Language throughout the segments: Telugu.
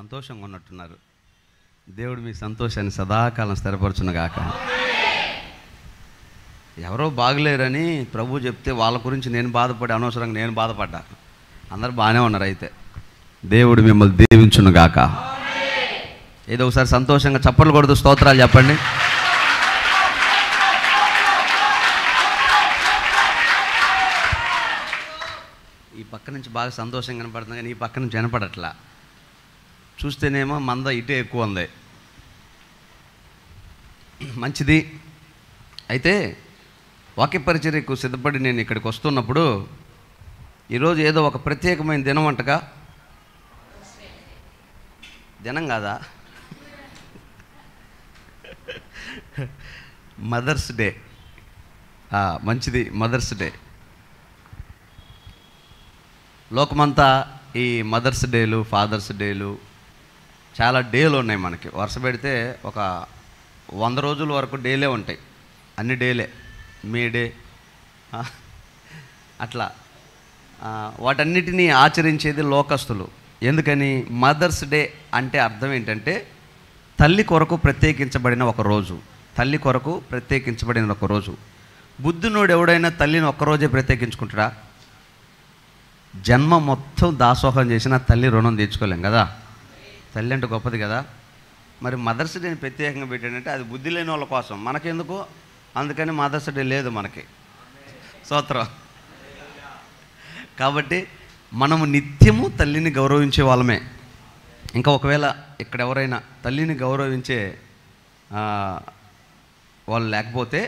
సంతోషంగా ఉన్నట్టున్నారు. దేవుడు మీ సంతోషాన్ని సదాకాలం స్థిరపరచునుగాక. ఎవరో బాగలేరని ప్రభు చెప్తే వాళ్ళ గురించి నేను బాధపడి అనవసరంగా నేను బాధపడ్డా. అందరు బాగానే ఉన్నారు. అయితే దేవుడు మిమ్మల్ని దీవించునుగాక. ఏదో ఒకసారి సంతోషంగా చప్పట్లు కొడుతూ స్తోత్రాలు చెప్పండి. ఈ పక్క నుంచి బాగా సంతోషంగా కనపడుతుంది, కానీ ఈ పక్క నుంచి వినపడట్లా. చూస్తేనేమో మంద ఇటే ఎక్కువ ఉంది. మంచిది. అయితే వాక్య పరిచర్యకు సిద్ధపడి నేను ఇక్కడికి వస్తున్నప్పుడు ఈరోజు ఏదో ఒక ప్రత్యేకమైన దినం అంటగా. దినం కాదా, మదర్స్ డే. మంచిది, మదర్స్ డే. లోకమంతా ఈ మదర్స్ డేలు, ఫాదర్స్ డేలు, చాలా డేలు ఉన్నాయి మనకి. వరుస పెడితే ఒక 100 రోజుల వరకు డేలే ఉంటాయి. అన్ని డేలే, మే డే అట్లా. వాటన్నిటినీ ఆచరించేది లోకస్తులు. ఎందుకని? మదర్స్ డే అంటే అర్థం ఏంటంటే తల్లి కొరకు ప్రత్యేకించబడిన ఒక రోజు. తల్లి కొరకు ప్రత్యేకించబడిన ఒక రోజు. బుద్ధునోడు ఎవడైనా తల్లిని ఒక్కరోజే ప్రత్యేకించుకుంటాడా? జన్మ మొత్తం దాసోహం చేసిన తల్లి రుణం తీర్చుకోలేం కదా. తల్లి అంటే గొప్పది కదా. మరి మదర్స్ డేని ప్రత్యేకంగా పెట్టాడంటే అది బుద్ధి లేని వాళ్ళ కోసం, మనకెందుకు? అందుకని మదర్స్ డే లేదు మనకి. స్తోత్రం. కాబట్టి మనము నిత్యము తల్లిని గౌరవించే వాళ్ళమే. ఇంకా ఒకవేళ ఇక్కడ ఎవరైనా తల్లిని గౌరవించే వాళ్ళు లేకపోతే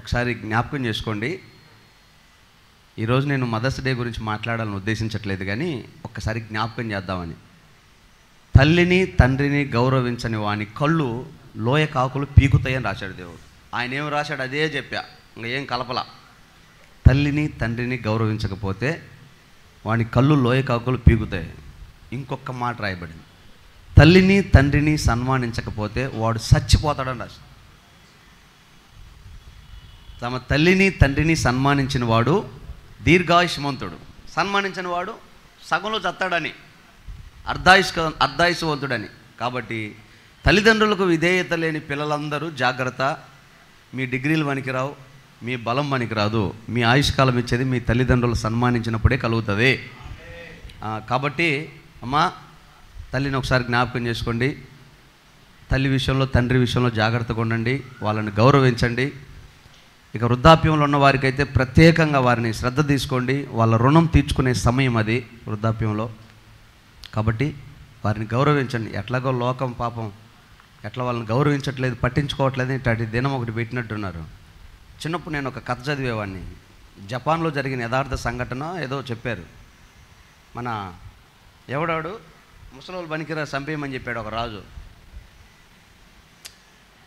ఒకసారి జ్ఞాపకం చేసుకోండి. ఈరోజు నేను మదర్స్ డే గురించి మాట్లాడాలని ఉద్దేశించట్లేదు, కానీ ఒక్కసారి జ్ఞాపకం చేద్దామని. తల్లిని తండ్రిని గౌరవించని వాని కళ్ళు లోయ కాకులు పీకుతాయని రాశాడు దేవుడు. ఆయన ఏం రాశాడు అదే చెప్పా, ఇంకా ఏం కలపలా. తల్లిని తండ్రిని గౌరవించకపోతే వాని కళ్ళు లోయ కాకులు పీకుతాయి. ఇంకొక మాట రాయబడింది, తల్లిని తండ్రిని సన్మానించకపోతే వాడు చచ్చిపోతాడని రాశాడు. తమ తల్లిని తండ్రిని సన్మానించిన వాడు దీర్ఘాయుష్మంతుడు, సన్మానించిన వాడు సగంలో చత్తాడని, అర్ధాయుష్వంతుడని. కాబట్టి తల్లిదండ్రులకు విధేయత లేని పిల్లలందరూ జాగ్రత్త. మీ డిగ్రీలు పనికిరావు, మీ బలం పనికిరాదు. మీ ఆయుష్కాలం ఇచ్చేది మీ తల్లిదండ్రులు సన్మానించినప్పుడే కలుగుతుంది. కాబట్టి అమ్మా, తల్లిని ఒకసారి జ్ఞాపకం చేసుకోండి. తల్లి విషయంలో తండ్రి విషయంలో జాగ్రత్తగా ఉండండి, వాళ్ళని గౌరవించండి. ఇక వృద్ధాప్యంలో ఉన్న వారికైతే ప్రత్యేకంగా వారిని శ్రద్ధ తీసుకోండి. వాళ్ళ రుణం తీర్చుకునే సమయం అది వృద్ధాప్యంలో. కాబట్టి వారిని గౌరవించండి. ఎట్లాగో లోకం పాపం ఎట్లా వాళ్ళని గౌరవించట్లేదు, పట్టించుకోవట్లేదు. ఇట్లాంటి దినం ఒకటి పెట్టినట్టున్నారు. చిన్నప్పుడు నేను ఒక కథ చదివేవాడిని. జపాన్లో జరిగిన యథార్థ సంఘటన ఏదో చెప్పారు. మన ఎవడాడు ముసలోళ్ళు పనికిరా చంపేయమని చెప్పాడు ఒక రాజు.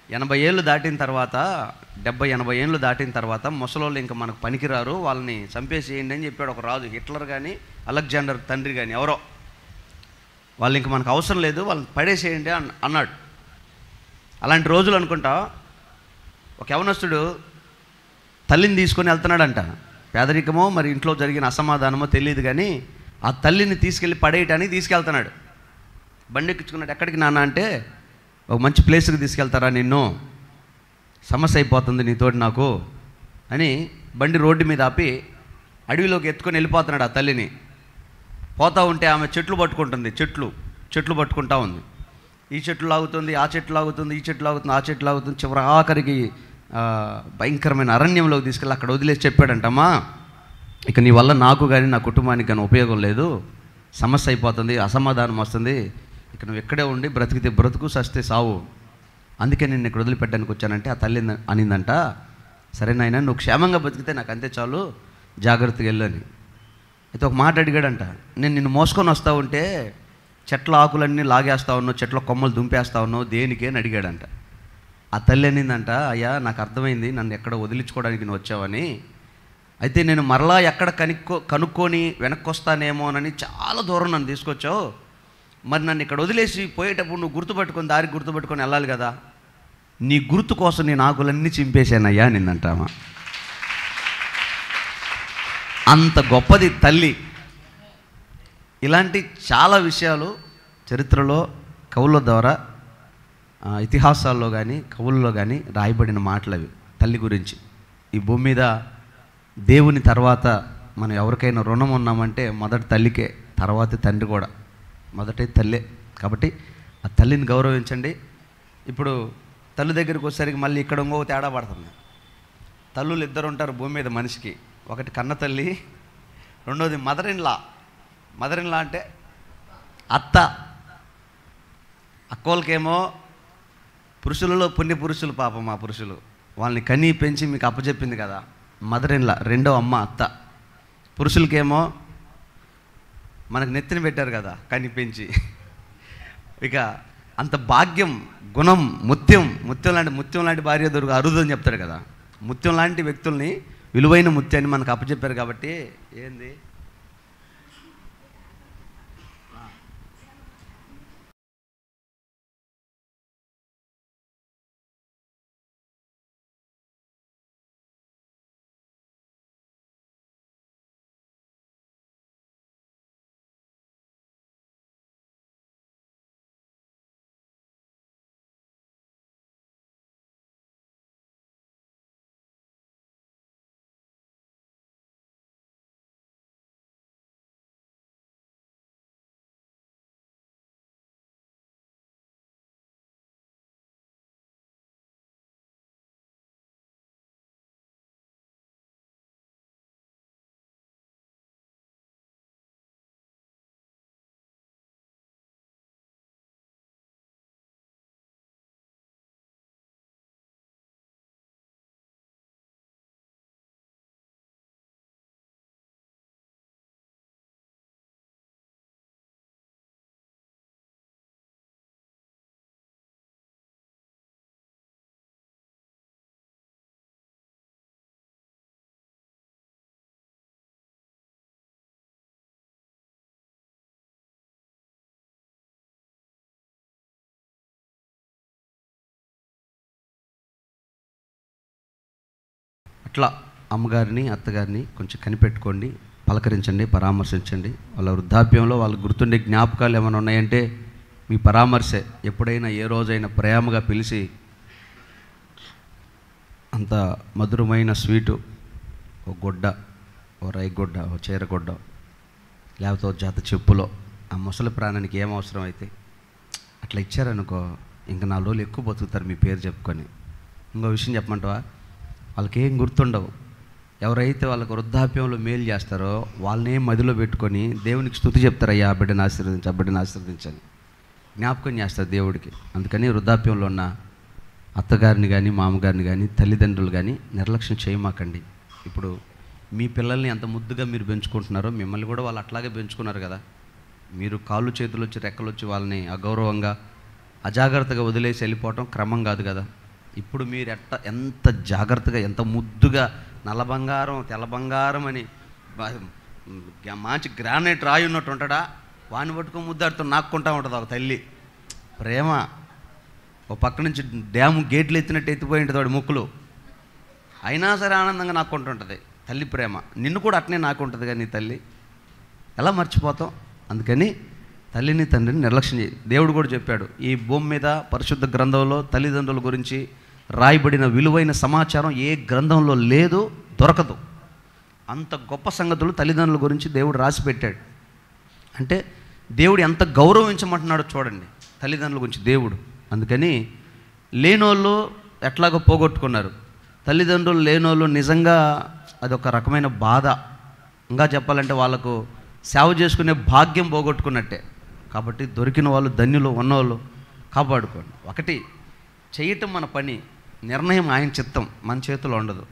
80 ఏళ్ళు దాటిన తర్వాత, 70-80 ఏళ్ళు దాటిన తర్వాత ముసలోళ్ళు ఇంకా మనకు పనికిరారు, వాళ్ళని చంపేసేయండి అని చెప్పాడు ఒక రాజు. హిట్లర్ కానీ అలెగ్జాండర్ తండ్రి కానీ ఎవరో, వాళ్ళు ఇంక మనకు అవసరం లేదు, వాళ్ళని పడేసేయండి అన్నాడు. అలాంటి రోజులు అనుకుంటా ఒక యవనస్తుడు తల్లిని తీసుకొని వెళ్తున్నాడంట. పేదరికమో మరి ఇంట్లో జరిగిన అసమాధానమో తెలియదు, కానీ ఆ తల్లిని తీసుకెళ్ళి పడేయటానికి తీసుకెళ్తున్నాడు. బండి ఎక్కించుకున్నాడు. ఎక్కడికి నాన్న అంటే, ఒక మంచి ప్లేస్కి తీసుకెళ్తారా, నిన్ను సమస్య అయిపోతుంది నీతోటి నాకు అని బండి రోడ్డు మీద ఆపి అడవిలోకి ఎత్తుకొని వెళ్ళిపోతున్నాడు ఆ తల్లిని. పోతూ ఉంటే ఆమె చెట్లు పట్టుకుంటుంది. చెట్లు పట్టుకుంటా ఉంది. ఈ చెట్లు లాగుతుంది, ఆ చెట్లు లాగుతుంది, ఈ చెట్లు లాగుతుంది, ఆ చెట్లు లాగుతుంది. చివరి ఆఖరికి భయంకరమైన అరణ్యంలోకి తీసుకెళ్ళి అక్కడ వదిలేసి చెప్పాడంటమ్మా, ఇక నీ వల్ల నాకు కానీ నా కుటుంబానికి కానీ ఉపయోగం లేదు, సమస్య అయిపోతుంది, అసమాధానం వస్తుంది, ఇక నువ్వు ఎక్కడే ఉండి బ్రతికితే బ్రతుకు, సస్తే సావు, అందుకే నేను ఇక్కడ వదిలిపెట్టడానికి వచ్చానంటే ఆ తల్లి అనిందంట, సరే నాయనా నువ్వు క్షేమంగా బతికితే నాకు అంతే చాలు, జాగ్రత్తగా వెళ్ళని. అయితే ఒక మాట అడిగాడంట, నేను నిన్ను మోసుకొని వస్తూ ఉంటే చెట్ల ఆకులన్నీ లాగేస్తా ఉన్నావు, చెట్ల కొమ్మలు దుంపేస్తా ఉన్నావు, దేనికి అని అడిగాడంట. ఆ తల్లి అనిందంట, అయ్యా నాకు అర్థమైంది నన్ను ఎక్కడ వదిలించుకోవడానికి నువ్వు వచ్చావని, అయితే నేను మరలా ఎక్కడ కనుక్కొని వెనక్కి వస్తానేమోనని చాలా దూరం నన్ను తీసుకొచ్చావు, మరి నన్ను ఇక్కడ వదిలేసి పోయేటప్పుడు నువ్వు దారికి గుర్తుపెట్టుకొని వెళ్ళాలి కదా, నీ గుర్తు కోసం నేను ఆకులన్నీ చింపేశానయ్యా నిన్నంటామా. అంత గొప్పది తల్లి. ఇలాంటి చాలా విషయాలు చరిత్రలో కవుల ద్వారా ఇతిహాసాల్లో కానీ కవుల్లో కానీ రాయబడిన మాటలు అవి తల్లి గురించి. ఈ భూమి మీద దేవుని తర్వాత మనం ఎవరికైనా రుణం ఉన్నామంటే మొదటి తల్లికే, తర్వాత తండ్రి కూడా, మొదటి తల్లే. కాబట్టి ఆ తల్లిని గౌరవించండి. ఇప్పుడు తల్లి దగ్గరికి వచ్చేసరికి మళ్ళీ ఇక్కడ ఇంకొక తేడా పడుతుంది. తల్లులు ఇద్దరు ఉంటారు భూమి మీద మనిషికి. ఒకటి కన్న తల్లి, రెండోది mother in law. Mother in law అంటే అత్త. అక్కోళ్ళకేమో పురుషులలో పుణ్య పురుషులు, పాపం మా పురుషులు వాళ్ళని కనీ పెంచి మీకు అప్పచెప్పింది కదా మదర్ ఇన్ లా, రెండో అమ్మ అత్త. పురుషులకేమో మనకు నెత్తిన పెట్టారు కదా కనీ పెంచి. ఇక అంత భాగ్యం, గుణం, ముత్యం లాంటి భార్య అరుదు అని చెప్తాడు కదా. ముత్యం లాంటి వ్యక్తుల్ని, విలువైన ముత్యాన్ని మనకు అప్పచెప్పారు. కాబట్టి ఏంది అట్లా అమ్మగారిని అత్తగారిని కొంచెం కనిపెట్టుకోండి, పలకరించండి, పరామర్శించండి. వాళ్ళ వృద్ధాప్యంలో వాళ్ళకు గుర్తుండే జ్ఞాపకాలు ఏమైనా ఉన్నాయంటే మీ పరామర్శే. ఎప్పుడైనా ఏ రోజైనా ప్రేమగా పిలిచి అంత మధురమైన స్వీటు, ఓ గొడ్డ, ఓ రైగొడ్డ, ఓ చీరగొడ్డ, లేకపోతే ఓ జత చెప్పులో ఆ ముసలి ప్రాణానికి ఏం అవసరం అయితే అట్లా ఇచ్చారనుకో, ఇంకా 4 రోజులు ఎక్కువ బతుకుతారు మీ పేరు చెప్పుకొని. ఇంకో విషయం చెప్పమంటావా, వాళ్ళకి ఏం గుర్తుండవు. ఎవరైతే వాళ్ళకు వృద్ధాప్యంలో మేలు చేస్తారో వాళ్ళనే మదిలో పెట్టుకొని దేవునికి స్తుతి చెప్తారు, అయ్యా ఆ బిడ్డను ఆశీర్వదించి, ఆ బిడ్డను ఆశీర్వదించని జ్ఞాపకం చేస్తారు దేవుడికి. అందుకని వృద్ధాప్యంలో ఉన్న అత్తగారిని కానీ మామగారిని కానీ తల్లిదండ్రులు కానీ నిర్లక్ష్యం చేయమాకండి. ఇప్పుడు మీ పిల్లల్ని ఎంత ముద్దుగా మీరు పెంచుకుంటున్నారో మిమ్మల్ని కూడా వాళ్ళు అట్లాగే పెంచుకున్నారు కదా. మీరు కాళ్ళు చేతులు వచ్చి రెక్కలు వచ్చి వాళ్ళని అగౌరవంగా అజాగ్రత్తగా వదిలేసి వెళ్ళిపోవటం క్రమం కాదు కదా. ఇప్పుడు మీరు ఎంత జాగ్రత్తగా, ఎంత ముద్దుగా నల్ల బంగారం తెల్ల బంగారం అని మంచి గ్రానైట్ రాయి ఉన్నట్టు ఉంటాడా, వాడిని పట్టుకొని ముద్దాడుతూ నాక్కుంటా ఉంటుంది ఒక తల్లి ప్రేమ. ఓ పక్క నుంచి డ్యాము గేట్లు ఎత్తినట్టు ఎత్తిపోయి ఉంటుంది వాడి ముక్కులు, అయినా సరే ఆనందంగా నాక్కుంటుంటుంది తల్లి ప్రేమ. నిన్ను కూడా అట్నే నాకుంటుంది కానీ నీ తల్లి ఎలా మర్చిపోతాం. అందుకని తల్లిని తండ్రిని నిర్లక్ష్యం చేయి. దేవుడు కూడా చెప్పాడు, ఈ భూమి మీద పరిశుద్ధ గ్రంథంలో తల్లిదండ్రుల గురించి రాయబడిన విలువైన సమాచారం ఏ గ్రంథంలో లేదు, దొరకదు. అంత గొప్ప సంగతులు తల్లిదండ్రుల గురించి దేవుడు రాసి పెట్టాడు. అంటే దేవుడు ఎంత గౌరవించమంటున్నాడో చూడండి తల్లిదండ్రుల గురించి దేవుడు. అందుకని లేనోళ్ళు ఎట్లాగో పోగొట్టుకున్నారు, తల్లిదండ్రులు లేనోళ్ళు నిజంగా అదొక రకమైన బాధ. ఇంకా చెప్పాలంటే వాళ్ళకు సేవ చేసుకునే భాగ్యం పోగొట్టుకున్నట్టే. కాబట్టి దొరికిన వాళ్ళు ధన్యులు, ఉన్నవాళ్ళు కాపాడుకోండి. ఒకటి చేయటం మన పని, నిర్ణయం ఆయన చిత్తం, మన చేతిలో ఉండదు.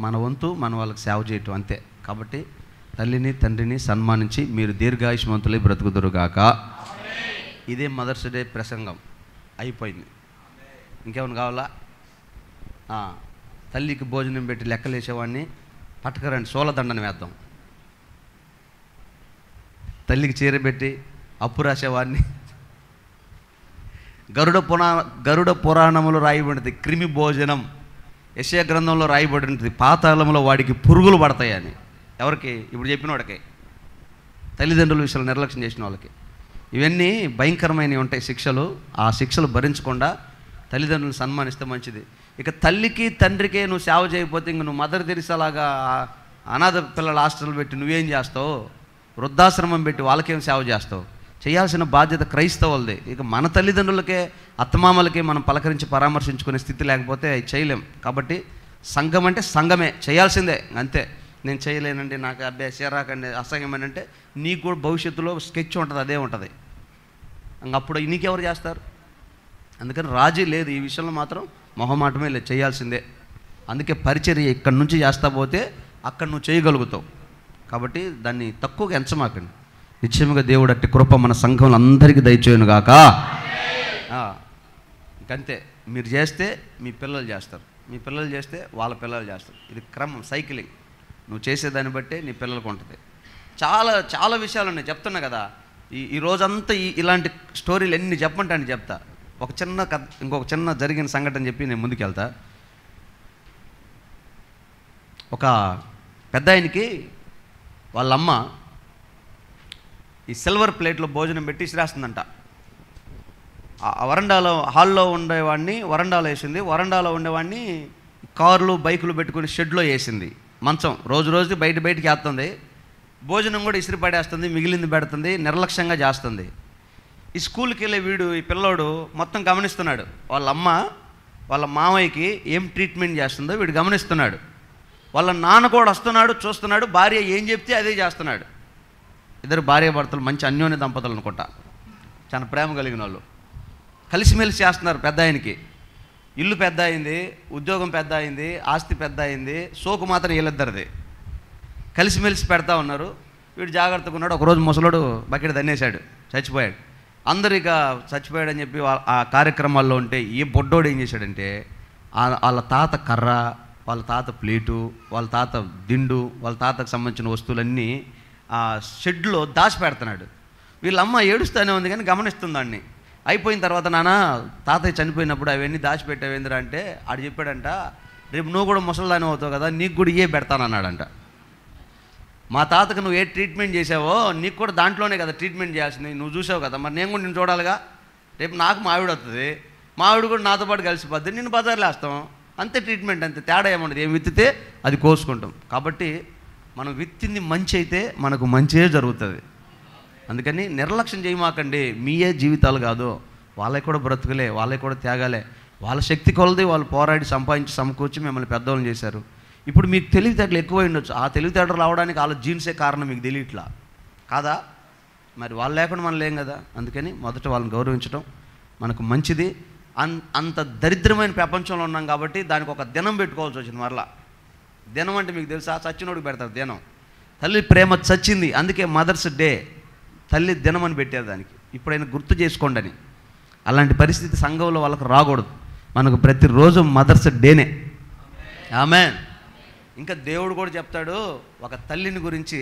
మన వంతు మన వాళ్ళకి సేవ చేయటం అంతే. కాబట్టి తల్లిని తండ్రిని సన్మానించి మీరు దీర్ఘాయుష్మంతులై బ్రతుకుదురుగాక. ఇదే మదర్స్ డే ప్రసంగం అయిపోయింది. ఇంకేమైనా కావాలా? తల్లికి భోజనం పెట్టి లెక్కలేసేవాడిని పట్టుకరండి, సోలదండను వేద్దాం. తల్లికి చీర పెట్టి అప్పు రాసేవాడిని గరుడ పురాణములో రాయబడింది క్రిమి భోజనం, యెషయా గ్రంథంలో రాయబడి ఉంటుంది పాతాళంలో వాడికి పురుగులు పడతాయని. ఎవరికి? ఇప్పుడు చెప్పిన వాడికి, తల్లిదండ్రుల విషయాలు నిర్లక్ష్యం చేసిన వాళ్ళకి. ఇవన్నీ భయంకరమైనవి ఉంటాయి శిక్షలు. ఆ శిక్షలు భరించకుండా తల్లిదండ్రులను సన్మానిస్తే మంచిది. ఇక తల్లికి తండ్రికే నువ్వు సేవ చేయకపోతే ఇంక నువ్వు మదర్ తెరిసేలాగా అనాథ పిల్లల హాస్టల్ పెట్టి నువ్వేం చేస్తావు? వృద్ధాశ్రమం పెట్టి వాళ్ళకేం సేవ చేస్తావు? చేయాల్సిన బాధ్యత క్రైస్తవులదే. ఇక మన తల్లిదండ్రులకే అత్తమామలకే మనం పలకరించి పరామర్శించుకునే స్థితి లేకపోతే అవి చేయలేం. కాబట్టి సంఘం అంటే సంఘమే, చేయాల్సిందే అంతే. నేను చేయలేనండి, నాకు అబ్బాయి చేరాకండి, అసహ్యమని అంటే నీకు కూడా భవిష్యత్తులో స్కెచ్ ఉంటుంది, అదే ఉంటుంది. అప్పుడు నీకెవరు చేస్తారు? అందుకని రాజీ లేదు ఈ విషయంలో, మాత్రం మొహమాటమే లేదు, చేయాల్సిందే. అందుకే పరిచర్య ఇక్కడి నుంచి చేస్తా పోతే అక్కడ నువ్వు చేయగలుగుతావు. కాబట్టి దాన్ని తక్కువగా ఎంచమాకండి. నిశ్చయముగా దేవుడు అట్టి కృప మన సంఘంలో అందరికీ దయచేయును గాక. ఇంకంతే, మీరు చేస్తే మీ పిల్లలు చేస్తారు, మీ పిల్లలు చేస్తే వాళ్ళ పిల్లలు చేస్తారు. ఇది క్రమం, సైక్లింగ్. నువ్వు చేసేదాన్ని బట్టే నీ పిల్లలకు ఉంటుంది. చాలా చాలా విషయాలు ఉన్నాయి, చెప్తున్నా కదా. ఈ రోజంతా ఇలాంటి స్టోరీలు ఎన్ని చెప్పమంటే అని చెప్తా. ఒక చిన్న కథ, ఇంకొక చిన్న జరిగిన సంఘటన చెప్పి నేను ముందుకెళ్తా. ఒక పెద్ద ఆయనకి వాళ్ళమ్మ ఈ సిల్వర్ ప్లేట్లో భోజనం పెట్టి ఇసిరేస్తుందంట. ఆ వరండాలో, హాల్లో ఉండేవాడిని వరండాలో వేసింది, వరండాలో ఉండేవాడిని కార్లు బైకులు పెట్టుకుని షెడ్లో వేసింది. మంచం రోజు రోజు బయటికి వేస్తుంది. భోజనం కూడా ఇసిరి పడేస్తుంది, మిగిలింది పెడుతుంది, నిర్లక్ష్యంగా చేస్తుంది. ఈ స్కూల్కి వెళ్ళే ఈ పిల్లోడు మొత్తం గమనిస్తున్నాడు. వాళ్ళ అమ్మ వాళ్ళ మామయ్యకి ఏం ట్రీట్మెంట్ చేస్తుందో వీడు గమనిస్తున్నాడు. వాళ్ళ నాన్న కూడా వస్తున్నాడు, చూస్తున్నాడు. భార్య ఏం చెప్తే అదే చేస్తున్నాడు. ఇద్దరు భార్యాభర్తలు మంచి అన్యోన్య దంపతులు అనుకుంటా, చాలా ప్రేమ కలిగిన వాళ్ళు. కలిసిమెలిసి చేస్తున్నారు. పెద్ద ఆయనకి ఇల్లు పెద్ద అయింది, ఉద్యోగం పెద్ద అయింది, ఆస్తి పెద్ద అయింది, సోకు మాత్రం వీళ్ళిద్దరిది. కలిసిమెలిసి పెడతా ఉన్నారు. వీడు జాగ్రత్తగా ఉన్నాడు. ఒకరోజు ముసలోడు బకెట్ దన్నేశాడు, చచ్చిపోయాడు. అందరూ ఇక చచ్చిపోయాడని చెప్పి ఆ కార్యక్రమాల్లో ఉంటే ఈ బొడ్డోడు ఏం చేశాడంటే వాళ్ళ తాత కర్ర, వాళ్ళ తాత ప్లేటు, వాళ్ళ తాత దిండు, వాళ్ళ తాతకు సంబంధించిన వస్తువులన్నీ ఆ షెడ్లో దాచి పెడుతున్నాడు. వీళ్ళమ్మ ఏడుస్తూనే ఉంది కానీ గమనిస్తుంది దాన్ని. అయిపోయిన తర్వాత, నాన్న తాతయ్య చనిపోయినప్పుడు అవన్నీ దాచిపెట్టావేంద్రా అంటే ఆడు చెప్పాడంట, రేపు నువ్వు కూడా ముసలిదాని అవుతావు కదా, నీకు కూడా ఇవే పెడతానన్నాడంట. మా తాతకు నువ్వు ఏ ట్రీట్మెంట్ చేసావో నీకు కూడా దాంట్లోనే కదా ట్రీట్మెంట్ చేయాల్సింది, నువ్వు చూసావు కదా, మరి నేను కూడా నేను చూడాలిగా. రేపు నాకు మావిడ వస్తుంది, మావిడ కూడా నాతో పాటు కలిసిపోద్ది, నిన్ను బజార్లో వేస్తాం, అంతే ట్రీట్మెంట్, అంతే. తేడా ఏముండదు, ఏం విత్తితే అది కోసుకుంటాం. కాబట్టి మనం విత్తింది మంచి అయితే మనకు మంచిగా జరుగుతుంది. అందుకని నిర్లక్ష్యం చేయమాకండి. మీయే జీవితాలు కాదు, వాళ్ళకి కూడా బ్రతుకులే, వాళ్ళకి కూడా త్యాగాలే. వాళ్ళ శక్తి కొలది వాళ్ళు పోరాడి సంపాదించి సమకూర్చి మిమ్మల్ని పెద్దవాళ్ళని చేశారు. ఇప్పుడు మీకు తెలివితేటలు ఎక్కువై ఉండొచ్చు. ఆ తెలివితేటలు రావడానికి వాళ్ళ జీన్సే కారణం, మీకు తెలియట్లా కాదా? మరి వాళ్ళు లేకుండా మనం లేం కదా. అందుకని మొదట వాళ్ళని గౌరవించడం మనకు మంచిది. అంత దరిద్రమైన ప్రపంచంలో ఉన్నాం కాబట్టి దానికి ఒక దినం పెట్టుకోవాల్సి వచ్చింది. మరలా దినం అంటే మీకు తెలుసా, చచ్చినోడికి పెడతారు దినం. తల్లి ప్రేమ చచ్చింది, అందుకే మదర్స్ డే, తల్లి దినం అని పెట్టారు దానికి. ఇప్పుడైనా గుర్తు చేసుకోండి అని. అలాంటి పరిస్థితి సంఘంలో వాళ్ళకు రాకూడదు. మనకు ప్రతిరోజు మదర్స్ డేనే. ఆమేన్. ఇంకా దేవుడు కూడా చెప్తాడు ఒక తల్లిని గురించి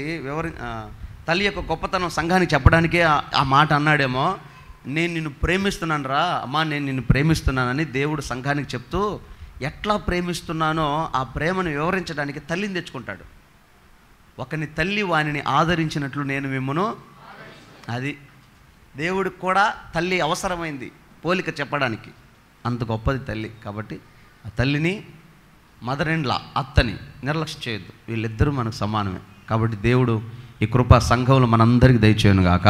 తల్లి యొక్క గొప్పతనం సంఘానికి చెప్పడానికే ఆ మాట అన్నాడేమో. నేను నిన్ను ప్రేమిస్తున్నాను రా అమ్మా, నేను నిన్ను ప్రేమిస్తున్నానని దేవుడు సంఘానికి చెప్తూ ఎట్లా ప్రేమిస్తున్నానో ఆ ప్రేమను వివరించడానికి తల్లిని తెచ్చుకుంటాడు. ఒకని తల్లి వానిని ఆదరించినట్లు నేను మిమ్మును, అది దేవుడికి కూడా తల్లి అవసరమైంది పోలిక చెప్పడానికి. అంత గొప్పది తల్లి. కాబట్టి ఆ తల్లిని, మదర్ ఇన్ లా అత్తని నిర్లక్ష్యం చేయొద్దు. వీళ్ళిద్దరూ మనకు సమానమే. కాబట్టి దేవుడు ఈ కృపా సంఘంలో మనందరికీ దయచేయను గాక.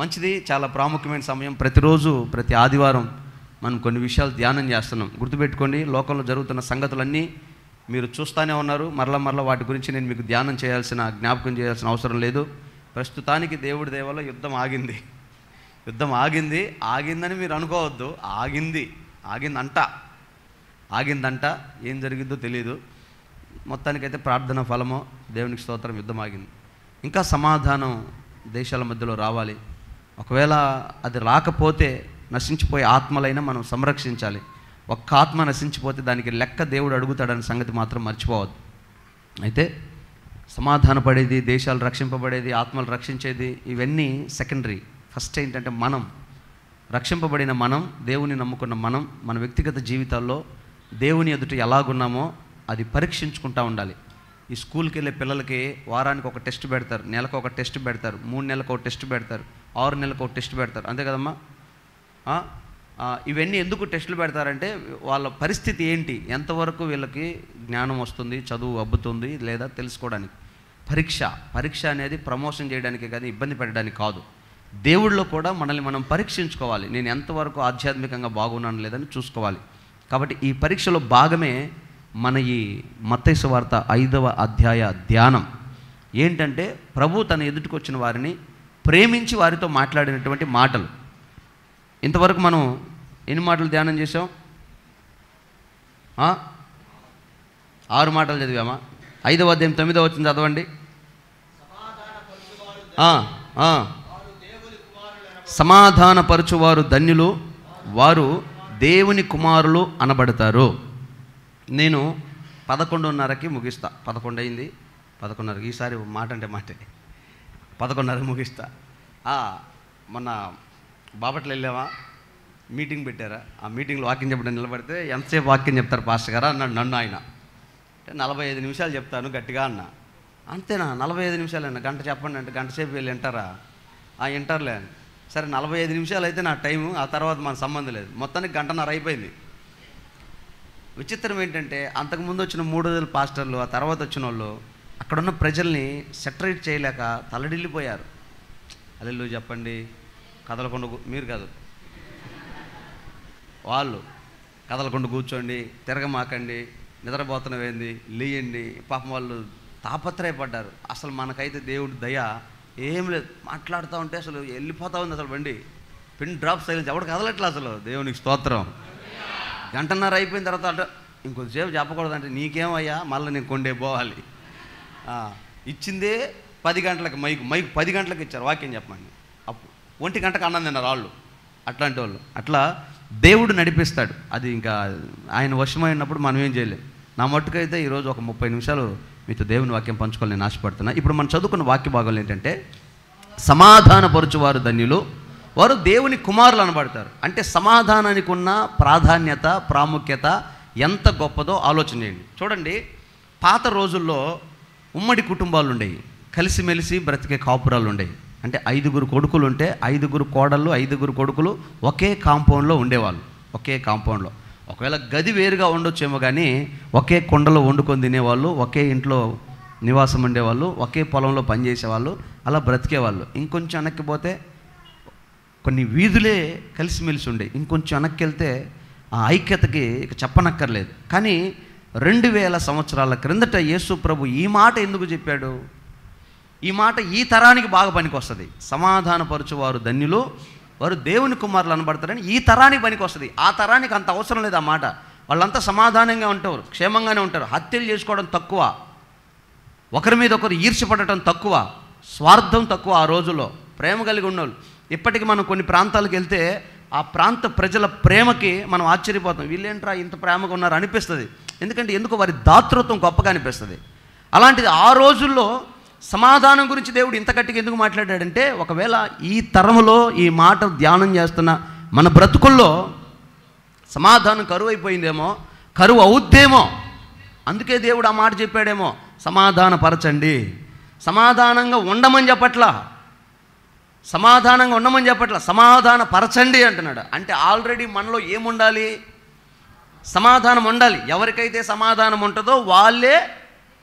మంచిది, చాలా ప్రాముఖ్యమైన సమయం. ప్రతిరోజు ప్రతి ఆదివారం మనం కొన్ని విషయాలు ధ్యానం చేస్తున్నాం. గుర్తుపెట్టుకోండి, లోకంలో జరుగుతున్న సంగతులన్నీ మీరు చూస్తూనే ఉన్నారు. మరలా వాటి గురించి నేను మీకు జ్ఞాపకం చేయాల్సిన అవసరం లేదు. ప్రస్తుతానికి దేవుడి దేవలో యుద్ధం ఆగిందని మీరు అనుకోవద్దు. ఆగిందంట. ఏం జరిగిందో తెలియదు. మొత్తానికైతే ప్రార్థన ఫలమో, దేవునికి స్తోత్రం, యుద్ధం ఆగింది. ఇంకా సమాధానం దేశాల మధ్యలో రావాలి. ఒకవేళ అది రాకపోతే నశించిపోయే ఆత్మలైనా మనం సంరక్షించాలి. ఒక్క ఆత్మ నశించిపోతే దానికి లెక్క దేవుడు అడుగుతాడనే సంగతి మాత్రం మర్చిపోవద్దు. అయితే సమాధాన పడేది, దేశాలు రక్షింపబడేది, ఆత్మలు రక్షించేది, ఇవన్నీ సెకండరీ. ఫస్ట్ ఏంటంటే మనం రక్షింపబడిన మనం, దేవుని నమ్ముకున్న మనం, మన వ్యక్తిగత జీవితాల్లో దేవుని ఎదుట ఎలాగున్నామో అది పరీక్షించుకుంటూ ఉండాలి. ఈ స్కూల్కి వెళ్ళే పిల్లలకి వారానికి ఒక టెస్ట్ పెడతారు, నెలకు ఒక టెస్ట్ పెడతారు, 3 నెలలకు ఒక టెస్ట్ పెడతారు, 6 నెలలకు ఒక టెస్ట్ పెడతారు, అంతే కదమ్మా? ఇవన్నీ ఎందుకు టెస్టులు పెడతారంటే వాళ్ళ పరిస్థితి ఏంటి, ఎంతవరకు వీళ్ళకి జ్ఞానం వస్తుంది, చదువు అబ్బుతుంది లేదా తెలుసుకోవడానికి. పరీక్ష అనేది ప్రమోషన్ చేయడానికి కానీ ఇబ్బంది పెట్టడానికి కాదు. దేవుళ్ళలో కూడా మనల్ని మనం పరీక్షించుకోవాలి. నేను ఎంతవరకు ఆధ్యాత్మికంగా బాగున్నాను లేదని చూసుకోవాలి. కాబట్టి ఈ పరీక్షలో భాగమే మన ఈ మత్తయి సువార్త 5వ అధ్యాయ ధ్యానం. ఏంటంటే ప్రభు తన ఎదుటికి వచ్చిన వారిని ప్రేమించి వారితో మాట్లాడినటువంటి మాటలు. ఇంతవరకు మనం ఎన్ని మాటలు ధ్యానం చేసాం? 6 మాటలు చదివామా? 5వ అధ్యాయం 9వ వచనం చదవండి. సమాధానపరచువారు ధన్యులు, వారు దేవుని కుమారులు అనబడతారు. నేను 11:30కి ముగిస్తా. 11 అయింది, 11:30. ఈసారి మాట అంటే మాటే 11:30కి ముగిస్తా. మొన్న బాపట్ల వెళ్ళామా, మీటింగ్ పెట్టారా? ఆ మీటింగ్లో వాక్యం చెప్పడం నిలబడితే ఎంతసేపు వాక్యం చెప్తారు పాస్టర్ గారు అన్నాడు నన్ను ఆయన. అంటే 45 నిమిషాలు చెప్తాను గట్టిగా అన్న. అంతేనా? 45 నిమిషాలన్నా, గంట చెప్పండి అంటే గంట సేపు వెళ్ళి వింటారా? వింటారులే. సరే 45 నిమిషాలు అయితే నా టైము, ఆ తర్వాత మన సంబంధం లేదు. మొత్తానికి 1:30 అయిపోయింది. విచిత్రం ఏంటంటే అంతకుముందు వచ్చిన 3 రోజుల పాస్టర్లు, ఆ తర్వాత వచ్చిన వాళ్ళు అక్కడున్న ప్రజల్ని సెటరేట్ చేయలేక తలడిల్లిపోయారు. హల్లెలూయా చెప్పండి. కదలకుండా మీరు కాదు, వాళ్ళు కదలకుండా కూర్చోండి, తిరగమాకండి, నిద్రపోతున్నవేంది, లేయండి. పాపం వాళ్ళు తాపత్రయపడ్డారు. అసలు మనకైతే దేవుడి దయ ఏం లేదు. మాట్లాడుతూ ఉంటే అసలు వెళ్ళిపోతూ ఉంది అసలు బండి, పిన్ డ్రాప్ సైలెన్స్, ఎవడు కదలట్లే అసలు. దేవునికి స్తోత్రం. 1:30 అయిపోయిన తర్వాత అంటే ఇంకొద్దిసేపు చెప్పకూడదంటే నీకేమయ్యా, మళ్ళీ నేను కొండే పోవాలి. ఇచ్చిందే 10 గంటలకు మైకు 10 గంటలకు ఇచ్చారు వాక్యం చెప్పండి. అప్పుడు 1 గంటకు అన్నం తిన్నారు వాళ్ళు. అట్లాంటి వాళ్ళు అట్లా దేవుడు నడిపిస్తాడు. అది ఇంకా ఆయన వశమైనప్పుడు మనం ఏం చేయలేం. నా మట్టుకైతే ఈరోజు ఒక 30 నిమిషాలు మీతో దేవుని వాక్యం పంచుకోవాలని నేను ఆశపడుతున్నా. ఇప్పుడు మనం చదువుకున్న వాక్య భాగాలు ఏంటంటే, సమాధానపరచువారు ధన్యులు, వారు దేవుని కుమారులు అనబడతారు. అంటే సమాధానానికి ఉన్న ప్రాధాన్యత, ప్రాముఖ్యత ఎంత గొప్పదో ఆలోచన చేయండి. చూడండి, పాత రోజుల్లో ఉమ్మడి కుటుంబాలు ఉండేవి, కలిసిమెలిసి బ్రతికే కాపురాలు ఉండేవి. అంటే 5 కొడుకులు ఉంటే 5 కోడళ్ళు, 5 కొడుకులు ఒకే కాంపౌండ్లో ఉండేవాళ్ళు. ఒకే కాంపౌండ్లో ఒకవేళ గది వేరుగా ఉండొచ్చేమో కానీ ఒకే కుండలో వండుకొని తినేవాళ్ళు, ఒకే ఇంట్లో నివాసం ఉండేవాళ్ళు, ఒకే పొలంలో పనిచేసేవాళ్ళు, అలా బ్రతికేవాళ్ళు. ఇంకొంచెం వెనక్కి పోతే కొన్ని వీధులే కలిసిమెలిసి ఉండే. ఇంకొంచెం వెనక్కి వెళ్తే ఆ ఐక్యతకి ఇక చెప్పనక్కర్లేదు. కానీ 2000 సంవత్సరాల క్రిందట యేసు ప్రభు ఈ మాట ఎందుకు చెప్పాడు? ఈ మాట ఈ తరానికి బాగా పనికి వస్తుంది. సమాధానపరచువారు ధన్యులు, వారు దేవుని కుమారులు అనబడతారని ఈ తరానికి పనికి వస్తుంది. ఆ తరానికి అంత అవసరం లేదు ఆ మాట. వాళ్ళంతా సమాధానంగా ఉంటారు, క్షేమంగానే ఉంటారు. హత్యలు చేసుకోవడం తక్కువ, ఒకరి మీద ఒకరు ఈర్ష్యపడటం తక్కువ, స్వార్థం తక్కువ. ఆ రోజుల్లో ప్రేమ కలిగి ఉన్నోళ్ళు. ఇప్పటికీ మనం కొన్ని ప్రాంతాలకు వెళ్తే ఆ ప్రాంత ప్రజల ప్రేమకి మనం ఆశ్చర్యపోతాం. వీళ్ళేంట్రా ఇంత ప్రేమగా ఉన్నారు అనిపిస్తుంది. ఎందుకంటే వారి దాతృత్వం గొప్పగా అనిపిస్తుంది. అలాంటిది ఆ రోజుల్లో సమాధానం గురించి దేవుడు ఇంత గట్టిగా ఎందుకు మాట్లాడాడంటే, ఒకవేళ ఈ తరములో ఈ మాట ధ్యానం చేస్తున్న మన బ్రతుకుల్లో సమాధానం కరువు అయిపోయిందేమో, కరువు అవుద్దేమో, అందుకే దేవుడు ఆ మాట చెప్పాడేమో. సమాధానపరచండి, సమాధానంగా ఉండమని చెప్పట్లా, సమాధానపరచండి అంటున్నాడు. అంటే ఆల్రెడీ మనలో ఏముండాలి? సమాధానం ఉండాలి. ఎవరికైతే సమాధానం ఉంటుందో వాళ్ళే